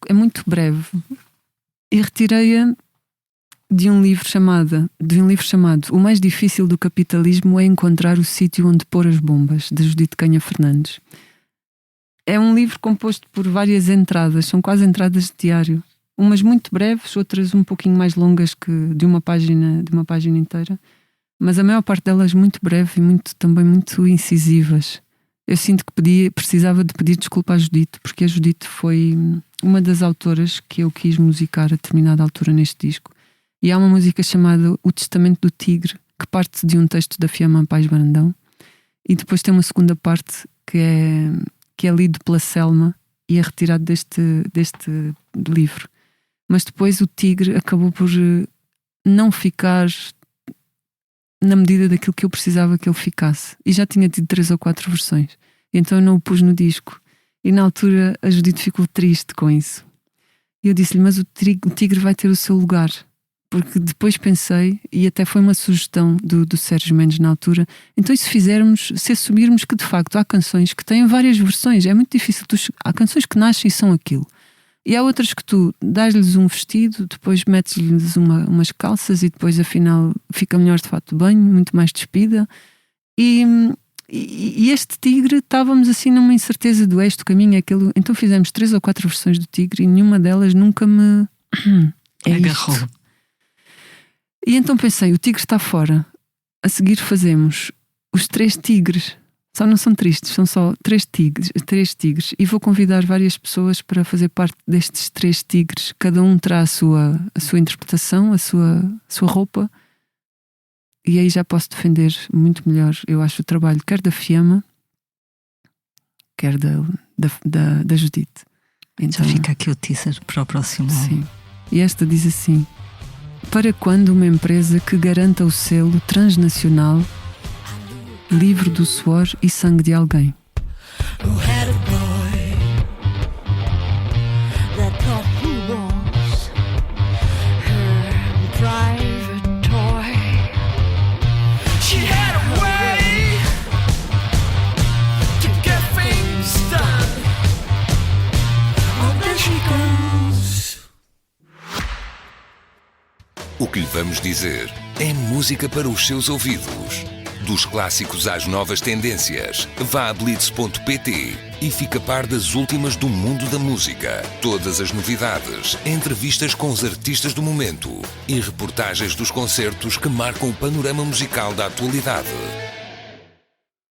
É muito breve. E retirei-a de um livro chamado O Mais Difícil do Capitalismo é Encontrar o Sítio Onde Pôr as Bombas, de Judite Canha Fernandes. É um livro composto por várias entradas, são quase entradas de diário. Umas muito breves, outras um pouquinho mais longas que de uma página inteira. Mas a maior parte delas muito breve e também muito incisivas. Eu sinto que precisava de pedir desculpa à Judite, porque a Judite foi uma das autoras que eu quis musicar a determinada altura neste disco. E há uma música chamada O Testamento do Tigre, que parte de um texto da Fiamma Paz Brandão, e depois tem uma segunda parte que é lido pela Selma e é retirado deste livro. Mas depois o Tigre acabou por não ficar na medida daquilo que eu precisava que ele ficasse. E já tinha tido 3 ou 4 versões. Então eu não o pus no disco. E na altura a Judite ficou triste com isso. E eu disse-lhe, mas o Tigre vai ter o seu lugar. Porque depois pensei, e até foi uma sugestão do Sérgio Mendes na altura, então e se assumirmos que de facto há canções que têm várias versões, é muito difícil. Há canções que nascem e são aquilo. E há outras que tu dás-lhes um vestido, depois metes-lhes umas calças e depois afinal fica melhor de fato de banho, muito mais despida. E este Tigre, estávamos assim numa incerteza do este caminho, aquilo. Então fizemos 3 ou 4 versões do Tigre e nenhuma delas nunca me agarrou. E então pensei, o Tigre está fora. A seguir fazemos os 3 tigres. Só não são tristes, são só 3 tigres. E vou convidar várias pessoas para fazer parte destes 3 tigres. Cada um terá a sua interpretação, a sua roupa. E aí já posso defender muito melhor, eu acho, o trabalho quer da Fiamma, quer da Judite. Então, já fica aqui o teaser para o próximo. Sim. E esta diz assim: para quando uma empresa que garanta o selo transnacional livre do suor e sangue de alguém? Who had a boy that thought he was her private toy. She had a way to get things done. Oh, there she goes. O que lhe vamos dizer é música para os seus ouvidos. Dos clássicos às novas tendências, vá a blitz.pt e fica a par das últimas do mundo da música. Todas as novidades, entrevistas com os artistas do momento e reportagens dos concertos que marcam o panorama musical da atualidade.